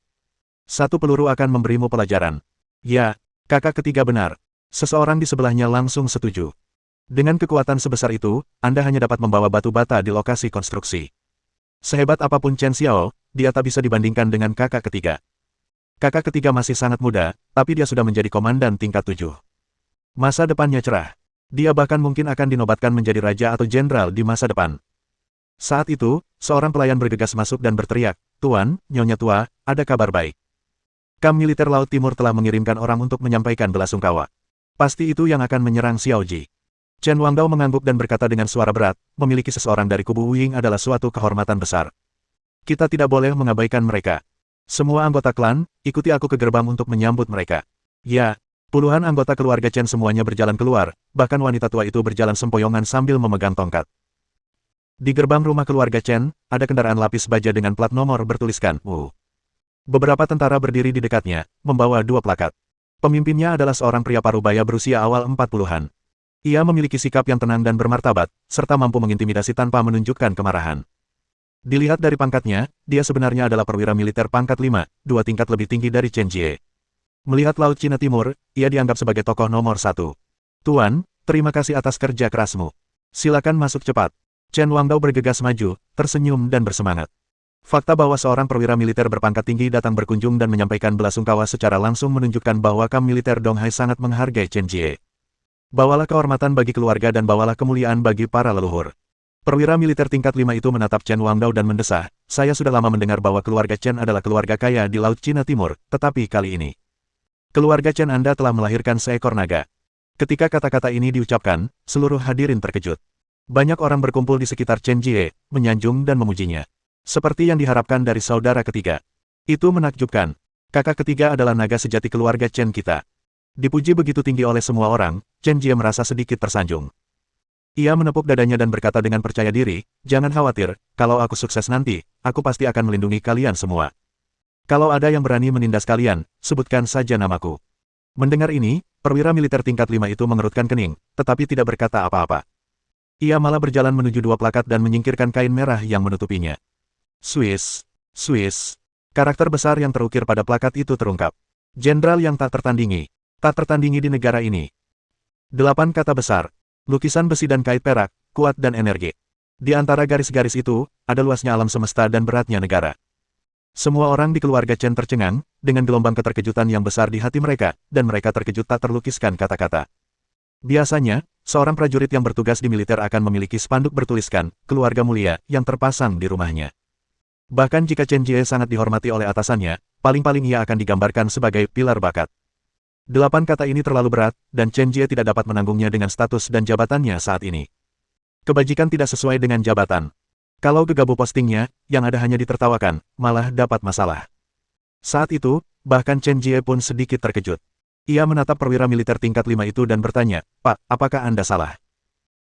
Satu peluru akan memberimu pelajaran." Ya, kakak ketiga benar. Seseorang di sebelahnya langsung setuju. Dengan kekuatan sebesar itu, Anda hanya dapat membawa batu bata di lokasi konstruksi. Sehebat apapun Chen Xiao, dia tak bisa dibandingkan dengan kakak ketiga. Kakak ketiga masih sangat muda, tapi dia sudah menjadi komandan tingkat 7. Masa depannya cerah. Dia bahkan mungkin akan dinobatkan menjadi raja atau jenderal di masa depan. Saat itu, seorang pelayan bergegas masuk dan berteriak, "Tuan, Nyonya tua, ada kabar baik. Kam militer Laut Timur telah mengirimkan orang untuk menyampaikan belasungkawa. Pasti itu yang akan menyerang Xiaoji." Chen Wangdao mengangguk dan berkata dengan suara berat, "Memiliki seseorang dari kubu Wu Ying adalah suatu kehormatan besar. Kita tidak boleh mengabaikan mereka. Semua anggota klan, ikuti aku ke gerbang untuk menyambut mereka." Ya, puluhan anggota keluarga Chen semuanya berjalan keluar, bahkan wanita tua itu berjalan sempoyongan sambil memegang tongkat. Di gerbang rumah keluarga Chen, ada kendaraan lapis baja dengan plat nomor bertuliskan Wu. Beberapa tentara berdiri di dekatnya, membawa dua plakat. Pemimpinnya adalah seorang pria parubaya berusia awal 40-an. Ia memiliki sikap yang tenang dan bermartabat, serta mampu mengintimidasi tanpa menunjukkan kemarahan. Dilihat dari pangkatnya, dia sebenarnya adalah perwira militer pangkat 5, 2 tingkat lebih tinggi dari Chen Jie. Melihat Laut Cina Timur, ia dianggap sebagai tokoh nomor 1. "Tuan, terima kasih atas kerja kerasmu. Silakan masuk cepat." Chen Wangdao bergegas maju, tersenyum dan bersemangat. Fakta bahwa seorang perwira militer berpangkat tinggi datang berkunjung dan menyampaikan belasungkawa secara langsung menunjukkan bahwa kam militer Donghai sangat menghargai Chen Jie. "Bawalah kehormatan bagi keluarga dan bawalah kemuliaan bagi para leluhur." Perwira militer tingkat 5 itu menatap Chen Wangdao dan mendesah, "Saya sudah lama mendengar bahwa keluarga Chen adalah keluarga kaya di Laut Cina Timur, tetapi kali ini, keluarga Chen Anda telah melahirkan seekor naga." Ketika kata-kata ini diucapkan, seluruh hadirin terkejut. Banyak orang berkumpul di sekitar Chen Jie, menyanjung dan memujinya. Seperti yang diharapkan dari saudara ketiga. Itu menakjubkan. Kakak ketiga adalah naga sejati keluarga Chen kita. Dipuji begitu tinggi oleh semua orang, Chen Jie merasa sedikit tersanjung. Ia menepuk dadanya dan berkata dengan percaya diri, "Jangan khawatir, kalau aku sukses nanti, aku pasti akan melindungi kalian semua. Kalau ada yang berani menindas kalian, sebutkan saja namaku." Mendengar ini, perwira militer tingkat 5 itu mengerutkan kening, tetapi tidak berkata apa-apa. Ia malah berjalan menuju dua plakat dan menyingkirkan kain merah yang menutupinya. Swiss. Swiss. Karakter besar yang terukir pada plakat itu terungkap. Jenderal yang tak tertandingi. Tak tertandingi di negara ini. 8 kata besar. Lukisan besi dan kait perak, kuat dan energi. Di antara garis-garis itu, ada luasnya alam semesta dan beratnya negara. Semua orang di keluarga Chen tercengang, dengan gelombang keterkejutan yang besar di hati mereka, dan mereka terkejut tak terlukiskan kata-kata. Biasanya, seorang prajurit yang bertugas di militer akan memiliki spanduk bertuliskan, "Keluarga mulia," yang terpasang di rumahnya. Bahkan jika Chen Jie sangat dihormati oleh atasannya, paling-paling ia akan digambarkan sebagai pilar bakat. 8 kata ini terlalu berat, dan Chen Jie tidak dapat menanggungnya dengan status dan jabatannya saat ini. Kebajikan tidak sesuai dengan jabatan. Kalau gegabah postingnya, yang ada hanya ditertawakan, malah dapat masalah. Saat itu, bahkan Chen Jie pun sedikit terkejut. Ia menatap perwira militer tingkat 5 itu dan bertanya, "Pak, apakah Anda salah?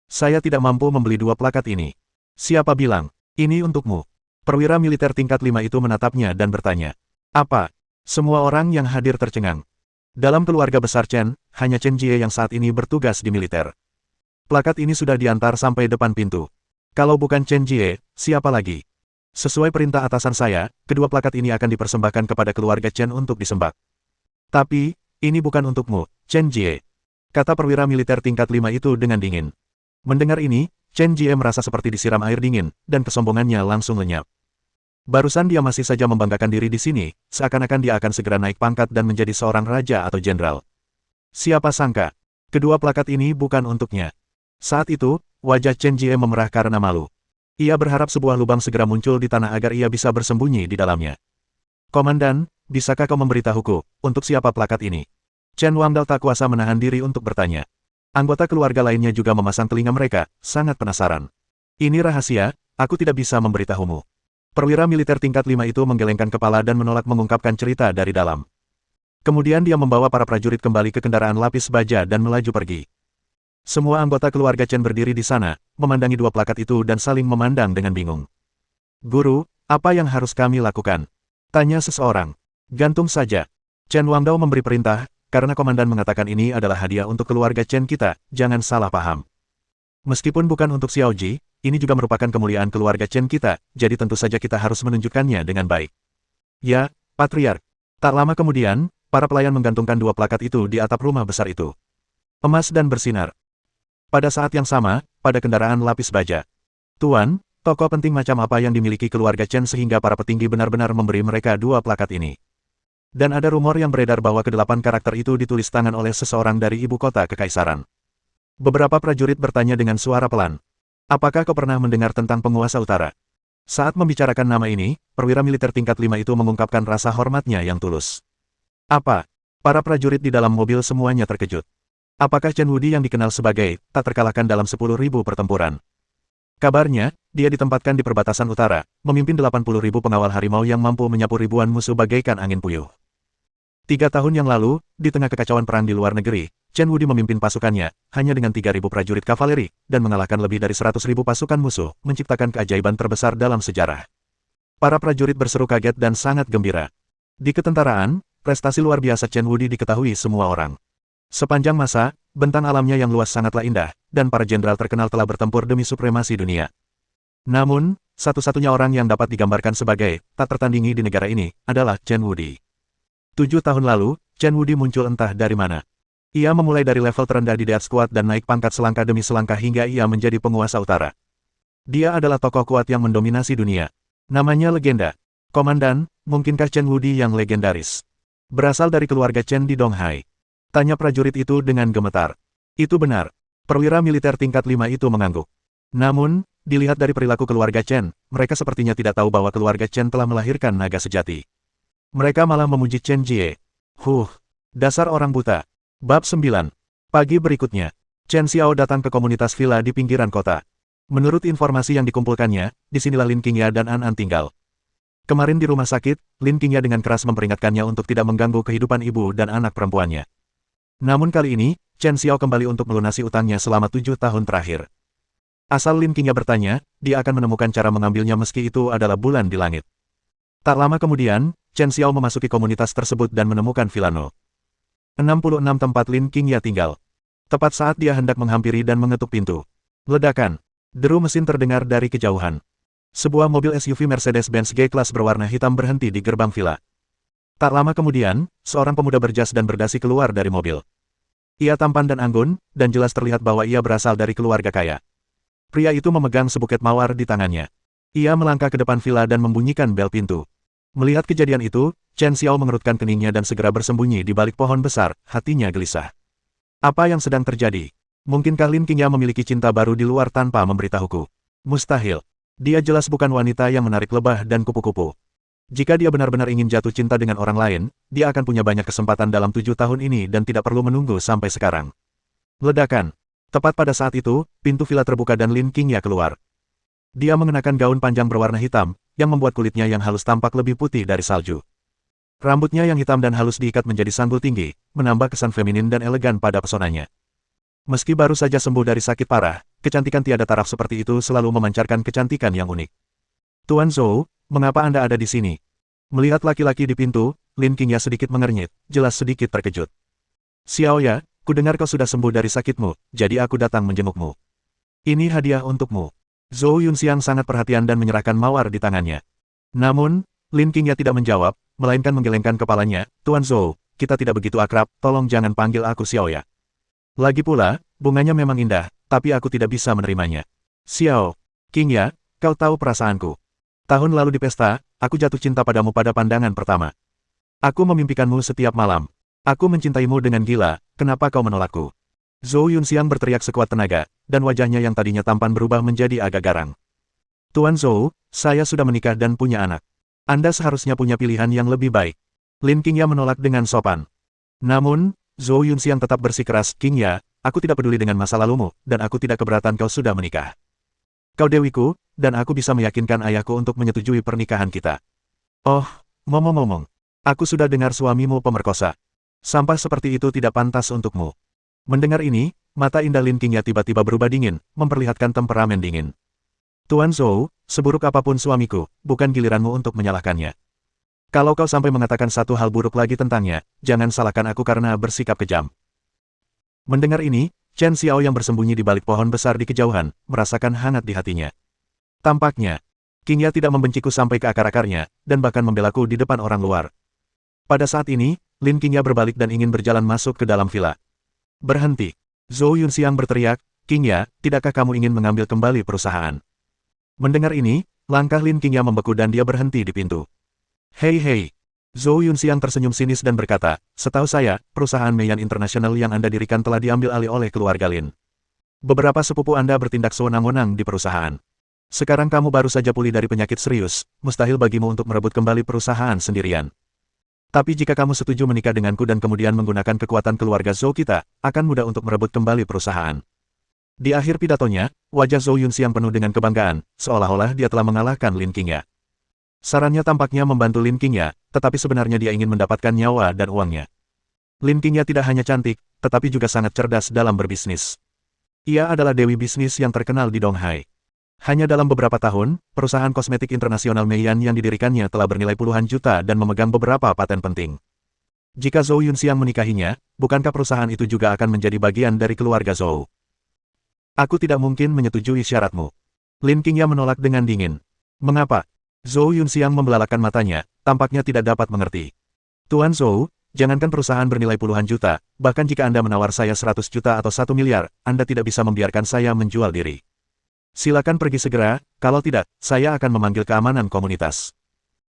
Saya tidak mampu membeli 2 plakat ini." "Siapa bilang? Ini untukmu." Perwira militer tingkat 5 itu menatapnya dan bertanya, "Apa?" Semua orang yang hadir tercengang. Dalam keluarga besar Chen, hanya Chen Jie yang saat ini bertugas di militer. Plakat ini sudah diantar sampai depan pintu. Kalau bukan Chen Jie, siapa lagi? Sesuai perintah atasan saya, kedua plakat ini akan dipersembahkan kepada keluarga Chen untuk disembah. Tapi, ini bukan untukmu, Chen Jie. Kata perwira militer tingkat 5 itu dengan dingin. Mendengar ini, Chen Jie merasa seperti disiram air dingin, dan kesombongannya langsung lenyap. Barusan dia masih saja membanggakan diri di sini, seakan-akan dia akan segera naik pangkat dan menjadi seorang raja atau jenderal. Siapa sangka, kedua plakat ini bukan untuknya. Saat itu, wajah Chen Jie memerah karena malu. Ia berharap sebuah lubang segera muncul di tanah agar ia bisa bersembunyi di dalamnya. Komandan, bisakah kau memberitahuku, untuk siapa plakat ini? Chen Wangdao tak kuasa menahan diri untuk bertanya. Anggota keluarga lainnya juga memasang telinga mereka, sangat penasaran. Ini rahasia, aku tidak bisa memberitahumu. Perwira militer tingkat 5 itu menggelengkan kepala dan menolak mengungkapkan cerita dari dalam. Kemudian dia membawa para prajurit kembali ke kendaraan lapis baja dan melaju pergi. Semua anggota keluarga Chen berdiri di sana, memandangi dua plakat itu dan saling memandang dengan bingung. Guru, apa yang harus kami lakukan? Tanya seseorang. Gantung saja. Chen Wangdao memberi perintah, karena komandan mengatakan ini adalah hadiah untuk keluarga Chen kita, jangan salah paham. Meskipun bukan untuk Xiao Ji, ini juga merupakan kemuliaan keluarga Chen kita, jadi tentu saja kita harus menunjukkannya dengan baik. Ya, Patriark. Tak lama kemudian, para pelayan menggantungkan dua plakat itu di atap rumah besar itu. Emas dan bersinar. Pada saat yang sama, pada kendaraan lapis baja. Tuan, tokoh penting macam apa yang dimiliki keluarga Chen sehingga para petinggi benar-benar memberi mereka dua plakat ini? Dan ada rumor yang beredar bahwa kedelapan karakter itu ditulis tangan oleh seseorang dari ibu kota kekaisaran. Beberapa prajurit bertanya dengan suara pelan. Apakah kau pernah mendengar tentang penguasa utara? Saat membicarakan nama ini, perwira militer tingkat 5 itu mengungkapkan rasa hormatnya yang tulus. Apa? Para prajurit di dalam mobil semuanya terkejut. Apakah Chen Wudi yang dikenal sebagai tak terkalahkan dalam 10.000 pertempuran? Kabarnya, dia ditempatkan di perbatasan utara, memimpin 80.000 pengawal harimau yang mampu menyapu ribuan musuh bagaikan angin puyuh. 3 tahun yang lalu, di tengah kekacauan perang di luar negeri, Chen Wudi memimpin pasukannya, hanya dengan 3.000 prajurit kavaleri, dan mengalahkan lebih dari 100.000 pasukan musuh, menciptakan keajaiban terbesar dalam sejarah. Para prajurit berseru kaget dan sangat gembira. Di ketentaraan, prestasi luar biasa Chen Wudi diketahui semua orang. Sepanjang masa, bentang alamnya yang luas sangatlah indah, dan para jenderal terkenal telah bertempur demi supremasi dunia. Namun, satu-satunya orang yang dapat digambarkan sebagai tak tertandingi di negara ini, adalah Chen Wudi. 7 tahun lalu, Chen Wudi muncul entah dari mana. Ia memulai dari level terendah di Death Squad dan naik pangkat selangkah demi selangkah hingga ia menjadi penguasa utara. Dia adalah tokoh kuat yang mendominasi dunia. Namanya legenda. Komandan, mungkinkah Chen Wudi yang legendaris? Berasal dari keluarga Chen di Donghai. Tanya prajurit itu dengan gemetar. Itu benar. Perwira militer tingkat 5 itu mengangguk. Namun, dilihat dari perilaku keluarga Chen, mereka sepertinya tidak tahu bahwa keluarga Chen telah melahirkan naga sejati. Mereka malah memuji Chen Jie. Dasar orang buta. Bab 9. Pagi berikutnya, Chen Xiao datang ke komunitas villa di pinggiran kota. Menurut informasi yang dikumpulkannya, disinilah Lin Qingya dan An An tinggal. Kemarin di rumah sakit, Lin Qingya dengan keras memperingatkannya untuk tidak mengganggu kehidupan ibu dan anak perempuannya. Namun kali ini, Chen Xiao kembali untuk melunasi utangnya selama 7 tahun terakhir. Asal Lin Qingya bertanya, dia akan menemukan cara mengambilnya meski itu adalah bulan di langit. Tak lama kemudian, Chen Xiao memasuki komunitas tersebut dan menemukan Villa No. 66 tempat Lin Qingya tinggal. Tepat saat dia hendak menghampiri dan mengetuk pintu. Ledakan. Deru mesin terdengar dari kejauhan. Sebuah mobil SUV Mercedes-Benz G-Class berwarna hitam berhenti di gerbang villa. Tak lama kemudian, seorang pemuda berjas dan berdasi keluar dari mobil. Ia tampan dan anggun, dan jelas terlihat bahwa ia berasal dari keluarga kaya. Pria itu memegang sebuket mawar di tangannya. Ia melangkah ke depan villa dan membunyikan bel pintu. Melihat kejadian itu, Chen Xiao mengerutkan keningnya dan segera bersembunyi di balik pohon besar, hatinya gelisah. Apa yang sedang terjadi? Mungkinkah Lin Qingya memiliki cinta baru di luar tanpa memberitahuku? Mustahil. Dia jelas bukan wanita yang menarik lebah dan kupu-kupu. Jika dia benar-benar ingin jatuh cinta dengan orang lain, dia akan punya banyak kesempatan dalam 7 tahun ini dan tidak perlu menunggu sampai sekarang. Ledakan. Tepat pada saat itu, pintu villa terbuka dan Lin Qingya keluar. Dia mengenakan gaun panjang berwarna hitam, yang membuat kulitnya yang halus tampak lebih putih dari salju. Rambutnya yang hitam dan halus diikat menjadi sanggul tinggi, menambah kesan feminin dan elegan pada pesonanya. Meski baru saja sembuh dari sakit parah, kecantikan tiada taraf seperti itu selalu memancarkan kecantikan yang unik. Tuan Zhou, mengapa Anda ada di sini? Melihat laki-laki di pintu, Lin Qingya sedikit mengernyit, jelas sedikit terkejut. Xiao Ya, kudengar kau sudah sembuh dari sakitmu, jadi aku datang menjengukmu. Ini hadiah untukmu. Zhou Yunxiang sangat perhatian dan menyerahkan mawar di tangannya. Namun, Lin Qingya tidak menjawab, melainkan menggelengkan kepalanya. Tuan Zhou, kita tidak begitu akrab, tolong jangan panggil aku Xiao ya. Lagi pula, bunganya memang indah, tapi aku tidak bisa menerimanya. Xiao, King ya, kau tahu perasaanku. Tahun lalu di pesta, aku jatuh cinta padamu pada pandangan pertama. Aku memimpikanmu setiap malam. Aku mencintaimu dengan gila, kenapa kau menolakku? Zhou Yunxiang berteriak sekuat tenaga, dan wajahnya yang tadinya tampan berubah menjadi agak garang. Tuan Zhou, saya sudah menikah dan punya anak. Anda seharusnya punya pilihan yang lebih baik. Lin Qingya menolak dengan sopan. Namun, Zhou Yunxiang tetap bersikeras, Qingya, aku tidak peduli dengan masa lalumu, dan aku tidak keberatan kau sudah menikah. Kau dewiku, dan aku bisa meyakinkan ayahku untuk menyetujui pernikahan kita. Oh, ngomong-ngomong, aku sudah dengar suamimu pemerkosa. Sampah seperti itu tidak pantas untukmu. Mendengar ini, mata indah Lin Qingya tiba-tiba berubah dingin, memperlihatkan temperamen dingin. Tuan Zhou, seburuk apapun suamiku, bukan giliranmu untuk menyalahkannya. Kalau kau sampai mengatakan satu hal buruk lagi tentangnya, jangan salahkan aku karena bersikap kejam. Mendengar ini, Chen Xiao yang bersembunyi di balik pohon besar di kejauhan, merasakan hangat di hatinya. Tampaknya, Qingya tidak membenciku sampai ke akar-akarnya, dan bahkan membelaku di depan orang luar. Pada saat ini, Lin Qingya berbalik dan ingin berjalan masuk ke dalam villa. Berhenti. Zhou Yunxiang berteriak, Qingya, tidakkah kamu ingin mengambil kembali perusahaan? Mendengar ini, langkah Lin Qingya membeku dan dia berhenti di pintu. Hei. Zhou Yunxiang tersenyum sinis dan berkata, setahu saya, perusahaan Meian International yang Anda dirikan telah diambil alih oleh keluarga Lin. Beberapa sepupu Anda bertindak sewenang-wenang di perusahaan. Sekarang kamu baru saja pulih dari penyakit serius, mustahil bagimu untuk merebut kembali perusahaan sendirian. Tapi jika kamu setuju menikah denganku dan kemudian menggunakan kekuatan keluarga Zhou kita, akan mudah untuk merebut kembali perusahaan. Di akhir pidatonya, wajah Zhou Yunxiang penuh dengan kebanggaan, seolah-olah dia telah mengalahkan Lin Qingya. Sarannya tampaknya membantu Lin Qingya, tetapi sebenarnya dia ingin mendapatkan nyawa dan uangnya. Lin Qingya tidak hanya cantik, tetapi juga sangat cerdas dalam berbisnis. Ia adalah dewi bisnis yang terkenal di Donghai. Hanya dalam beberapa tahun, perusahaan kosmetik internasional Meian yang didirikannya telah bernilai puluhan juta dan memegang beberapa paten penting. Jika Zhou Yunxiang menikahinya, bukankah perusahaan itu juga akan menjadi bagian dari keluarga Zhou? Aku tidak mungkin menyetujui syaratmu. Lin Qingya menolak dengan dingin. Mengapa? Zhou Yunxiang membelalakan matanya, tampaknya tidak dapat mengerti. Tuan Zhou, jangankan perusahaan bernilai puluhan juta, bahkan jika Anda menawar saya 100 juta atau 1 miliar, Anda tidak bisa membiarkan saya menjual diri. Silakan pergi segera, kalau tidak, saya akan memanggil keamanan komunitas.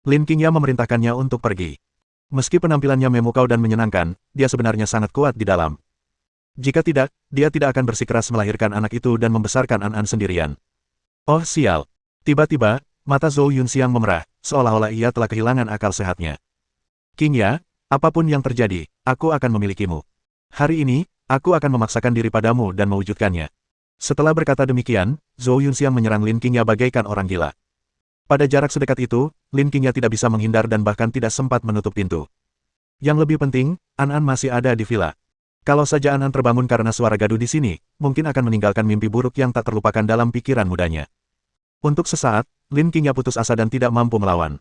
Lin Qingya memerintahkannya untuk pergi. Meski penampilannya memukau dan menyenangkan, dia sebenarnya sangat kuat di dalam. Jika tidak, dia tidak akan bersikeras melahirkan anak itu dan membesarkan An-An sendirian. Oh sial! Tiba-tiba, mata Zhou Yunxiang memerah, seolah-olah ia telah kehilangan akal sehatnya. Qingya, apapun yang terjadi, aku akan memilikimu. Hari ini, aku akan memaksakan diri padamu dan mewujudkannya. Setelah berkata demikian, Zhou Yunxiang menyerang Lin Qingya bagaikan orang gila. Pada jarak sedekat itu, Lin Qingya tidak bisa menghindar dan bahkan tidak sempat menutup pintu. Yang lebih penting, An-An masih ada di villa. Kalau saja An-An terbangun karena suara gaduh di sini, mungkin akan meninggalkan mimpi buruk yang tak terlupakan dalam pikiran mudanya. Untuk sesaat, Lin Qingya putus asa dan tidak mampu melawan.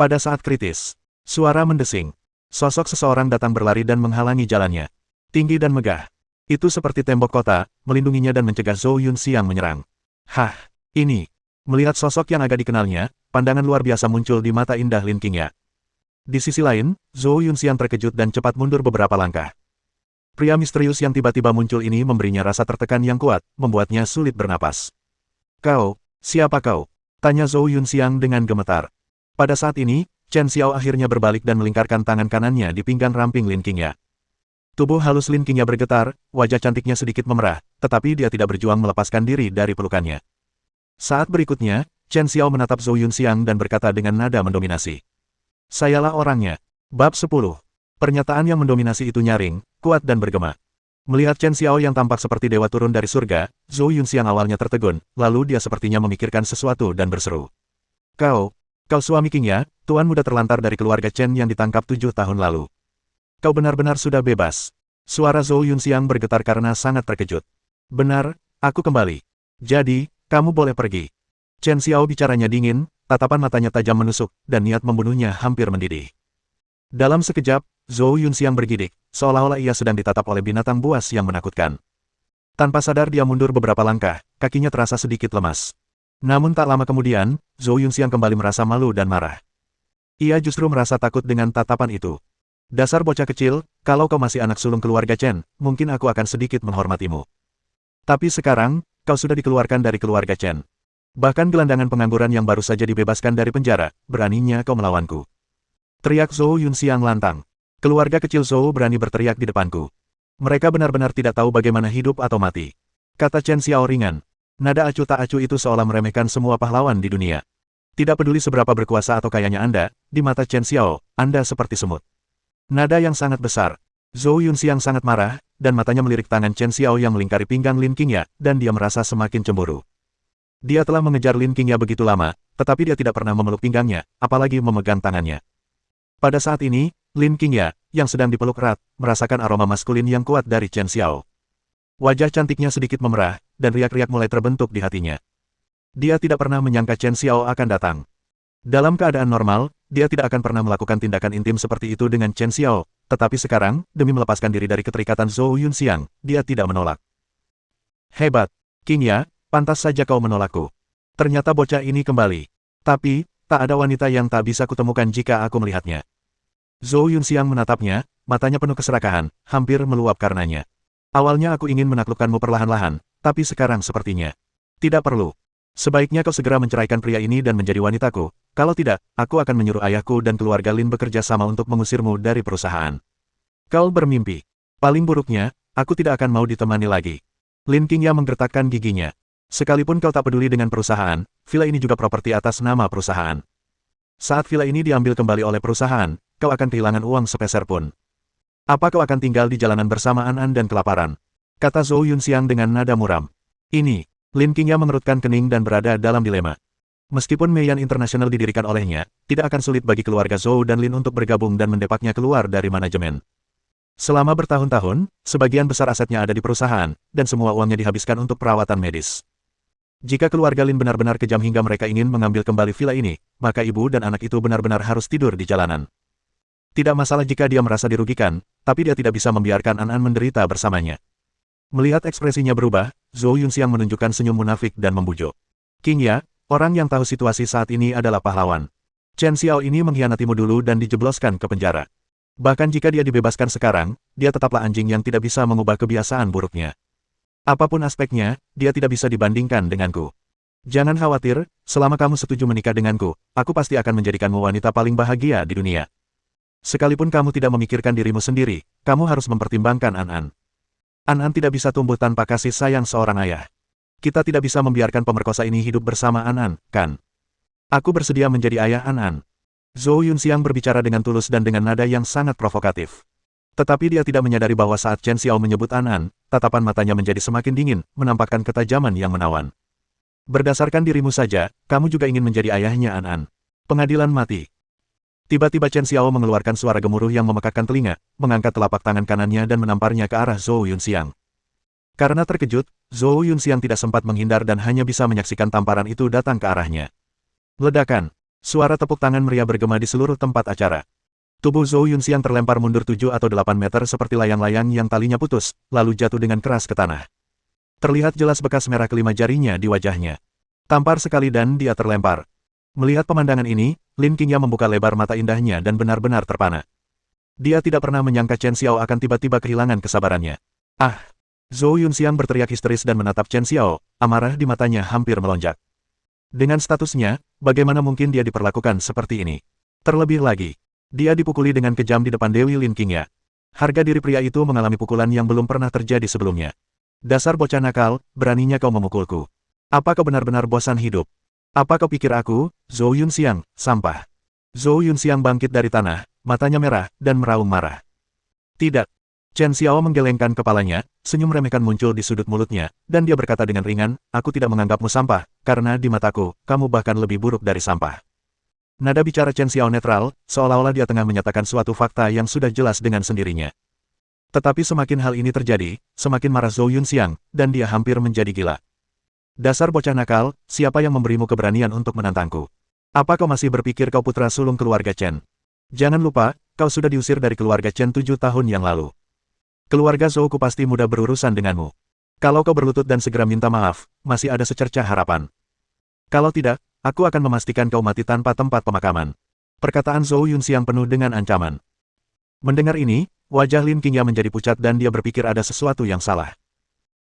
Pada saat kritis, suara mendesing. Sosok seseorang datang berlari dan menghalangi jalannya. Tinggi dan megah. Itu seperti tembok kota, melindunginya dan mencegah Zhou Yunxiang menyerang. Hah, ini. Melihat sosok yang agak dikenalnya, pandangan luar biasa muncul di mata indah Lin Qingya. Di sisi lain, Zhou Yunxiang terkejut dan cepat mundur beberapa langkah. Pria misterius yang tiba-tiba muncul ini memberinya rasa tertekan yang kuat, membuatnya sulit bernapas. Kau, siapa kau? Tanya Zhou Yunxiang dengan gemetar. Pada saat ini, Chen Xiao akhirnya berbalik dan melingkarkan tangan kanannya di pinggang ramping Lin Qingya. Tubuh halus Lin Qingya bergetar, wajah cantiknya sedikit memerah, tetapi dia tidak berjuang melepaskan diri dari pelukannya. Saat berikutnya, Chen Xiao menatap Zhou Yunxiang dan berkata dengan nada mendominasi. Sayalah orangnya. Bab 10. Pernyataan yang mendominasi itu nyaring, kuat dan bergema. Melihat Chen Xiao yang tampak seperti dewa turun dari surga, Zhou Yunxiang awalnya tertegun, lalu dia sepertinya memikirkan sesuatu dan berseru. Kau suami Qingya, tuan muda terlantar dari keluarga Chen yang ditangkap 7 tahun lalu. Kau benar-benar sudah bebas. Suara Zhou Yunxiang bergetar karena sangat terkejut. Benar, aku kembali. Jadi, kamu boleh pergi. Chen Xiao bicaranya dingin, tatapan matanya tajam menusuk, dan niat membunuhnya hampir mendidih. Dalam sekejap, Zhou Yunxiang bergidik, seolah-olah ia sedang ditatap oleh binatang buas yang menakutkan. Tanpa sadar dia mundur beberapa langkah, kakinya terasa sedikit lemas. Namun tak lama kemudian, Zhou Yunxiang kembali merasa malu dan marah. Ia justru merasa takut dengan tatapan itu. Dasar bocah kecil, kalau kau masih anak sulung keluarga Chen, mungkin aku akan sedikit menghormatimu. Tapi sekarang, kau sudah dikeluarkan dari keluarga Chen. Bahkan gelandangan pengangguran yang baru saja dibebaskan dari penjara, beraninya kau melawanku. Teriak Zhou Yunxiang lantang. Keluarga kecil Zhou berani berteriak di depanku. Mereka benar-benar tidak tahu bagaimana hidup atau mati. Kata Chen Xiao ringan. Nada acuh tak acuh itu seolah meremehkan semua pahlawan di dunia. Tidak peduli seberapa berkuasa atau kayanya Anda, di mata Chen Xiao, Anda seperti semut. Nada yang sangat besar. Zhou Yunxiang sangat marah, dan matanya melirik tangan Chen Xiao yang melingkari pinggang Lin Qingya, dan dia merasa semakin cemburu. Dia telah mengejar Lin Qingya begitu lama, tetapi dia tidak pernah memeluk pinggangnya, apalagi memegang tangannya. Pada saat ini, Lin Qingya, yang sedang dipeluk erat, merasakan aroma maskulin yang kuat dari Chen Xiao. Wajah cantiknya sedikit memerah, dan riak-riak mulai terbentuk di hatinya. Dia tidak pernah menyangka Chen Xiao akan datang. Dalam keadaan normal, dia tidak akan pernah melakukan tindakan intim seperti itu dengan Chen Xiao, tetapi sekarang, demi melepaskan diri dari keterikatan Zhou Yunxiang, dia tidak menolak. Hebat, Qingya, pantas saja kau menolakku. Ternyata bocah ini kembali. Tapi, tak ada wanita yang tak bisa kutemukan jika aku melihatnya. Zhou Yunxiang menatapnya, matanya penuh keserakahan, hampir meluap karenanya. Awalnya aku ingin menaklukkanmu perlahan-lahan, tapi sekarang sepertinya tidak perlu. Sebaiknya kau segera menceraikan pria ini dan menjadi wanitaku, kalau tidak, aku akan menyuruh ayahku dan keluarga Lin bekerja sama untuk mengusirmu dari perusahaan. Kau bermimpi. Paling buruknya, aku tidak akan mau ditemani lagi. Lin Qingya menggertakkan giginya. Sekalipun kau tak peduli dengan perusahaan, villa ini juga properti atas nama perusahaan. Saat villa ini diambil kembali oleh perusahaan, kau akan kehilangan uang sepeser pun. Apa kau akan tinggal di jalanan bersama An dan kelaparan? Kata Zhou Yunxiang dengan nada muram. Ini, Lin Qingya mengerutkan kening dan berada dalam dilema. Meskipun Meiyan International didirikan olehnya, tidak akan sulit bagi keluarga Zhou dan Lin untuk bergabung dan mendepaknya keluar dari manajemen. Selama bertahun-tahun, sebagian besar asetnya ada di perusahaan, dan semua uangnya dihabiskan untuk perawatan medis. Jika keluarga Lin benar-benar kejam hingga mereka ingin mengambil kembali villa ini, maka ibu dan anak itu benar-benar harus tidur di jalanan. Tidak masalah jika dia merasa dirugikan, tapi dia tidak bisa membiarkan An menderita bersamanya. Melihat ekspresinya berubah, Zhou Yunxiang menunjukkan senyum munafik dan membujuk. Qingya, orang yang tahu situasi saat ini adalah pahlawan. Chen Xiao ini mengkhianatimu dulu dan dijebloskan ke penjara. Bahkan jika dia dibebaskan sekarang, dia tetaplah anjing yang tidak bisa mengubah kebiasaan buruknya. Apapun aspeknya, dia tidak bisa dibandingkan denganku. Jangan khawatir, selama kamu setuju menikah denganku, aku pasti akan menjadikanmu wanita paling bahagia di dunia. Sekalipun kamu tidak memikirkan dirimu sendiri, kamu harus mempertimbangkan An. An tidak bisa tumbuh tanpa kasih sayang seorang ayah. Kita tidak bisa membiarkan pemerkosa ini hidup bersama An, kan? Aku bersedia menjadi ayah An. Zhou Yunxiang berbicara dengan tulus dan dengan nada yang sangat provokatif. Tetapi dia tidak menyadari bahwa saat Chen Xiao menyebut An, tatapan matanya menjadi semakin dingin, menampakkan ketajaman yang menawan. Berdasarkan dirimu saja, kamu juga ingin menjadi ayahnya An. Pengadilan mati. Tiba-tiba Chen Xiao mengeluarkan suara gemuruh yang memekakkan telinga, mengangkat telapak tangan kanannya dan menamparnya ke arah Zhou Yunxiang. Karena terkejut, Zhou Yunxiang tidak sempat menghindar dan hanya bisa menyaksikan tamparan itu datang ke arahnya. Ledakan. Suara tepuk tangan meriah bergema di seluruh tempat acara. Tubuh Zhou Yunxiang terlempar mundur 7 atau 8 meter seperti layang-layang yang talinya putus, lalu jatuh dengan keras ke tanah. Terlihat jelas bekas merah kelima jarinya di wajahnya. Tampar sekali dan dia terlempar. Melihat pemandangan ini, Lin Qingya membuka lebar mata indahnya dan benar-benar terpana. Dia tidak pernah menyangka Chen Xiao akan tiba-tiba kehilangan kesabarannya. Ah! Zhou Yunxiang berteriak histeris dan menatap Chen Xiao, amarah di matanya hampir melonjak. Dengan statusnya, bagaimana mungkin dia diperlakukan seperti ini? Terlebih lagi, dia dipukuli dengan kejam di depan Dewi Lin Qingya. Harga diri pria itu mengalami pukulan yang belum pernah terjadi sebelumnya. Dasar bocah nakal, beraninya kau memukulku. Apa kau benar-benar bosan hidup? Apa kau pikir aku, Zhou Yunxiang, sampah? Zhou Yunxiang bangkit dari tanah, matanya merah, dan meraung marah. Tidak. Chen Xiao menggelengkan kepalanya, senyum remehkan muncul di sudut mulutnya, dan dia berkata dengan ringan, aku tidak menganggapmu sampah, karena di mataku, kamu bahkan lebih buruk dari sampah. Nada bicara Chen Xiao netral, seolah-olah dia tengah menyatakan suatu fakta yang sudah jelas dengan sendirinya. Tetapi semakin hal ini terjadi, semakin marah Zhou Yunxiang, dan dia hampir menjadi gila. Dasar bocah nakal, siapa yang memberimu keberanian untuk menantangku? Apa kau masih berpikir kau putra sulung keluarga Chen? Jangan lupa, kau sudah diusir dari keluarga Chen 7 tahun yang lalu. Keluarga Zhouku pasti mudah berurusan denganmu. Kalau kau berlutut dan segera minta maaf, masih ada secercah harapan. Kalau tidak, aku akan memastikan kau mati tanpa tempat pemakaman. Perkataan Zhou Yunxiang penuh dengan ancaman. Mendengar ini, wajah Lin Qingya menjadi pucat dan dia berpikir ada sesuatu yang salah.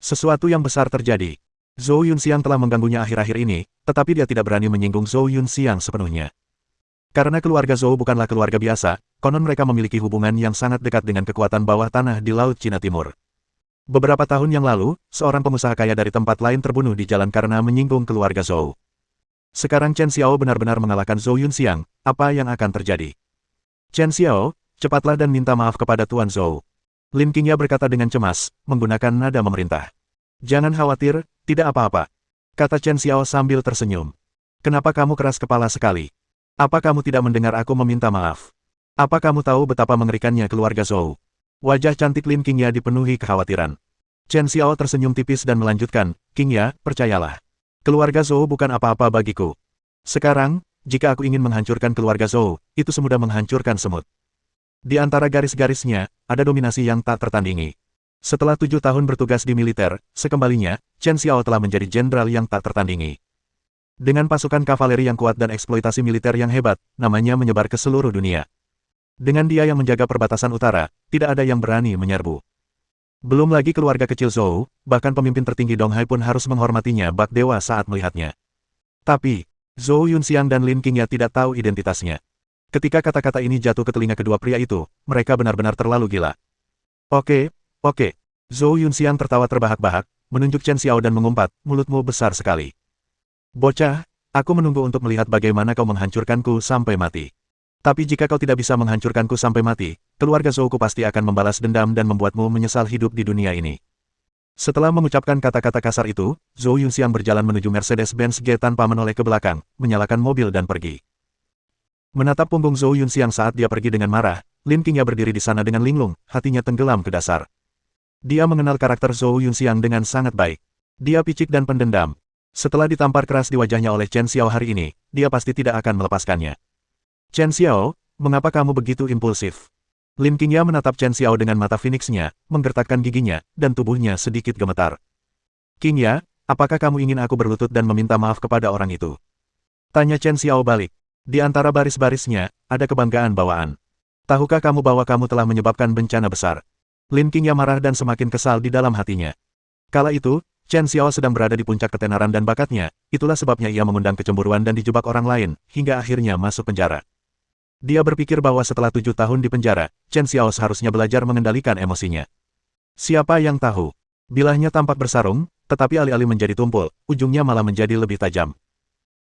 Sesuatu yang besar terjadi. Zhou Yunxiang telah mengganggunya akhir-akhir ini, tetapi dia tidak berani menyinggung Zhou Yunxiang sepenuhnya. Karena keluarga Zhou bukanlah keluarga biasa, konon mereka memiliki hubungan yang sangat dekat dengan kekuatan bawah tanah di Laut Cina Timur. Beberapa tahun yang lalu, seorang pengusaha kaya dari tempat lain terbunuh di jalan karena menyinggung keluarga Zhou. Sekarang Chen Xiao benar-benar mengalahkan Zhou Yunxiang, apa yang akan terjadi? Chen Xiao, cepatlah dan minta maaf kepada Tuan Zhou. Lin Qingya berkata dengan cemas, menggunakan nada memerintah. Jangan khawatir, tidak apa-apa. Kata Chen Xiao sambil tersenyum. Kenapa kamu keras kepala sekali? Apa kamu tidak mendengar aku meminta maaf? Apa kamu tahu betapa mengerikannya keluarga Zhou? Wajah cantik Lin Qingya dipenuhi kekhawatiran. Chen Xiao tersenyum tipis dan melanjutkan, Qingya, percayalah. Keluarga Zhou bukan apa-apa bagiku. Sekarang, jika aku ingin menghancurkan keluarga Zhou, itu semudah menghancurkan semut. Di antara garis-garisnya, ada dominasi yang tak tertandingi. Setelah 7 tahun bertugas di militer, sekembalinya, Chen Xiao telah menjadi jenderal yang tak tertandingi. Dengan pasukan kavaleri yang kuat dan eksploitasi militer yang hebat, namanya menyebar ke seluruh dunia. Dengan dia yang menjaga perbatasan utara, tidak ada yang berani menyerbu. Belum lagi keluarga kecil Zhou, bahkan pemimpin tertinggi Donghai pun harus menghormatinya bak dewa saat melihatnya. Tapi, Zhou Yunxiang dan Lin Qingya tidak tahu identitasnya. Ketika kata-kata ini jatuh ke telinga kedua pria itu, mereka benar-benar terlalu gila. Oke. Zhou Yunxiang tertawa terbahak-bahak, menunjuk Chen Xiao dan mengumpat, mulutmu besar sekali. Bocah, aku menunggu untuk melihat bagaimana kau menghancurkanku sampai mati. Tapi jika kau tidak bisa menghancurkanku sampai mati, keluarga Zhouku pasti akan membalas dendam dan membuatmu menyesal hidup di dunia ini. Setelah mengucapkan kata-kata kasar itu, Zhou Yunxiang berjalan menuju Mercedes-Benz G tanpa menoleh ke belakang, menyalakan mobil dan pergi. Menatap punggung Zhou Yunxiang saat dia pergi dengan marah, Lin Qingya berdiri di sana dengan linglung, hatinya tenggelam ke dasar. Dia mengenal karakter Zhou Yunxiang dengan sangat baik. Dia picik dan pendendam. Setelah ditampar keras di wajahnya oleh Chen Xiao hari ini, dia pasti tidak akan melepaskannya. Chen Xiao, mengapa kamu begitu impulsif? Lin Qingya menatap Chen Xiao dengan mata Phoenix-nya, menggertakkan giginya, dan tubuhnya sedikit gemetar. Qingya, apakah kamu ingin aku berlutut dan meminta maaf kepada orang itu? Tanya Chen Xiao balik. Di antara baris-barisnya, ada kebanggaan bawaan. Tahukah kamu bahwa kamu telah menyebabkan bencana besar? Lin Qingya marah dan semakin kesal di dalam hatinya. Kala itu, Chen Xiao sedang berada di puncak ketenaran dan bakatnya, itulah sebabnya ia mengundang kecemburuan dan dijebak orang lain, hingga akhirnya masuk penjara. Dia berpikir bahwa setelah 7 tahun di penjara, Chen Xiao seharusnya belajar mengendalikan emosinya. Siapa yang tahu? Bilahnya tampak bersarung, tetapi alih-alih menjadi tumpul, ujungnya malah menjadi lebih tajam.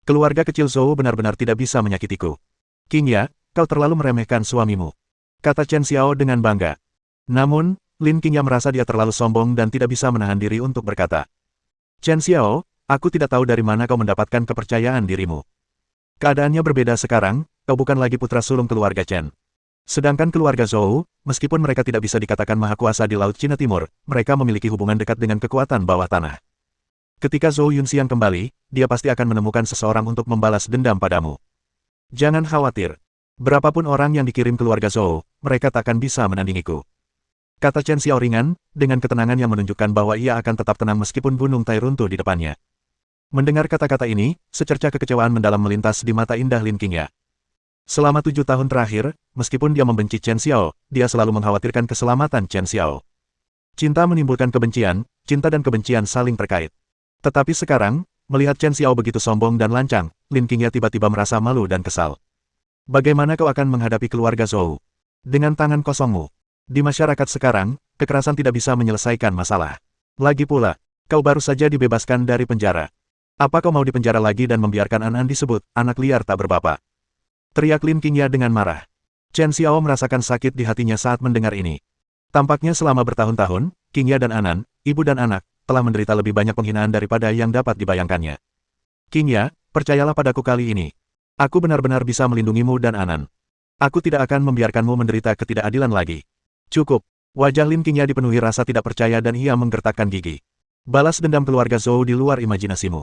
Keluarga kecil Zhou benar-benar tidak bisa menyakitiku. Qingya, kau terlalu meremehkan suamimu. Kata Chen Xiao dengan bangga. Namun, Lin Qingya merasa dia terlalu sombong dan tidak bisa menahan diri untuk berkata. Chen Xiao, aku tidak tahu dari mana kau mendapatkan kepercayaan dirimu. Keadaannya berbeda sekarang, kau bukan lagi putra sulung keluarga Chen. Sedangkan keluarga Zhou, meskipun mereka tidak bisa dikatakan maha kuasa di Laut Cina Timur, mereka memiliki hubungan dekat dengan kekuatan bawah tanah. Ketika Zhou Yunxiang kembali, dia pasti akan menemukan seseorang untuk membalas dendam padamu. Jangan khawatir. Berapapun orang yang dikirim keluarga Zhou, mereka takkan bisa menandingiku. Kata Chen Xiao ringan, dengan ketenangan yang menunjukkan bahwa ia akan tetap tenang meskipun gunung Tai runtuh di depannya. Mendengar kata-kata ini, secerca kekecewaan mendalam melintas di mata indah Lin Qingya. Selama 7 tahun terakhir, meskipun dia membenci Chen Xiao, dia selalu mengkhawatirkan keselamatan Chen Xiao. Cinta menimbulkan kebencian, cinta dan kebencian saling terkait. Tetapi sekarang, melihat Chen Xiao begitu sombong dan lancang, Lin Qingya tiba-tiba merasa malu dan kesal. Bagaimana kau akan menghadapi keluarga Zhou? Dengan tangan kosongmu. Di masyarakat sekarang, kekerasan tidak bisa menyelesaikan masalah. Lagi pula, kau baru saja dibebaskan dari penjara. Apa kau mau dipenjara lagi dan membiarkan Anan disebut anak liar tak berbapak? Teriak Lin Qingya dengan marah. Chen Xiao merasakan sakit di hatinya saat mendengar ini. Tampaknya selama bertahun-tahun, Qingya dan Anan, ibu dan anak, telah menderita lebih banyak penghinaan daripada yang dapat dibayangkannya. Qingya, percayalah padaku kali ini. Aku benar-benar bisa melindungimu dan Anan. Aku tidak akan membiarkanmu menderita ketidakadilan lagi. Cukup. Wajah Lin Qingya dipenuhi rasa tidak percaya dan ia menggertakkan gigi. Balas dendam keluarga Zhou di luar imajinasimu.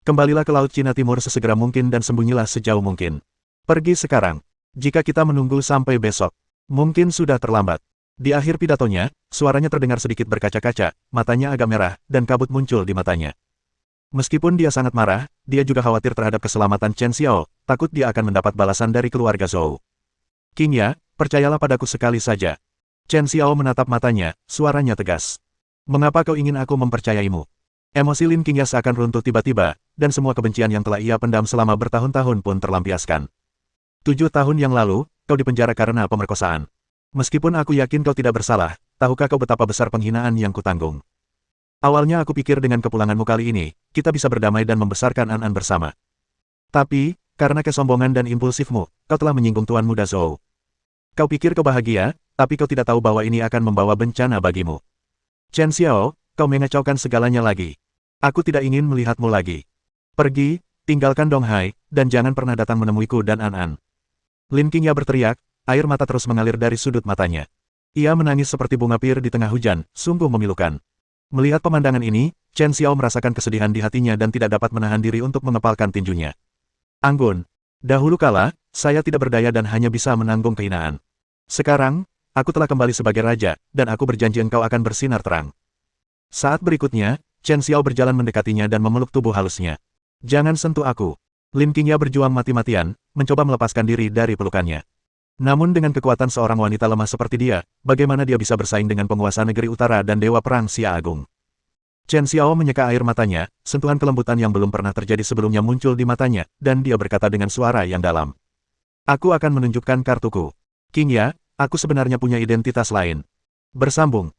Kembalilah ke Laut Cina Timur sesegera mungkin dan sembunyilah sejauh mungkin. Pergi sekarang. Jika kita menunggu sampai besok, mungkin sudah terlambat. Di akhir pidatonya, suaranya terdengar sedikit berkaca-kaca, matanya agak merah, dan kabut muncul di matanya. Meskipun dia sangat marah, dia juga khawatir terhadap keselamatan Chen Xiao, takut dia akan mendapat balasan dari keluarga Zhou. King Ya, percayalah padaku sekali saja. Chen Xiao menatap matanya, suaranya tegas. Mengapa kau ingin aku mempercayaimu? Emosi Lin Qingya seakan runtuh tiba-tiba, dan semua kebencian yang telah ia pendam selama bertahun-tahun pun terlampiaskan. 7 tahun yang lalu, kau dipenjara karena pemerkosaan. Meskipun aku yakin kau tidak bersalah, tahukah kau betapa besar penghinaan yang kutanggung? Awalnya aku pikir dengan kepulanganmu kali ini, kita bisa berdamai dan membesarkan An-An bersama. Tapi, karena kesombongan dan impulsifmu, kau telah menyinggung Tuan Muda Zhou. Kau pikir kau bahagia, tapi kau tidak tahu bahwa ini akan membawa bencana bagimu. Chen Xiao, kau mengacaukan segalanya lagi. Aku tidak ingin melihatmu lagi. Pergi, tinggalkan Dong Hai, dan jangan pernah datang menemuiku dan An-An. Lin Qingya berteriak, air mata terus mengalir dari sudut matanya. Ia menangis seperti bunga pir di tengah hujan, sungguh memilukan. Melihat pemandangan ini, Chen Xiao merasakan kesedihan di hatinya dan tidak dapat menahan diri untuk mengepalkan tinjunya. Anggun, dahulu kala, saya tidak berdaya dan hanya bisa menanggung kehinaan. Sekarang, aku telah kembali sebagai raja, dan aku berjanji engkau akan bersinar terang. Saat berikutnya, Chen Xiao berjalan mendekatinya dan memeluk tubuh halusnya. Jangan sentuh aku. Lin Qingya berjuang mati-matian, mencoba melepaskan diri dari pelukannya. Namun dengan kekuatan seorang wanita lemah seperti dia, bagaimana dia bisa bersaing dengan penguasa negeri utara dan dewa perang Xia Agung? Chen Xiao menyeka air matanya, sentuhan kelembutan yang belum pernah terjadi sebelumnya muncul di matanya, dan dia berkata dengan suara yang dalam. Aku akan menunjukkan kartuku. King Ya, aku sebenarnya punya identitas lain. Bersambung.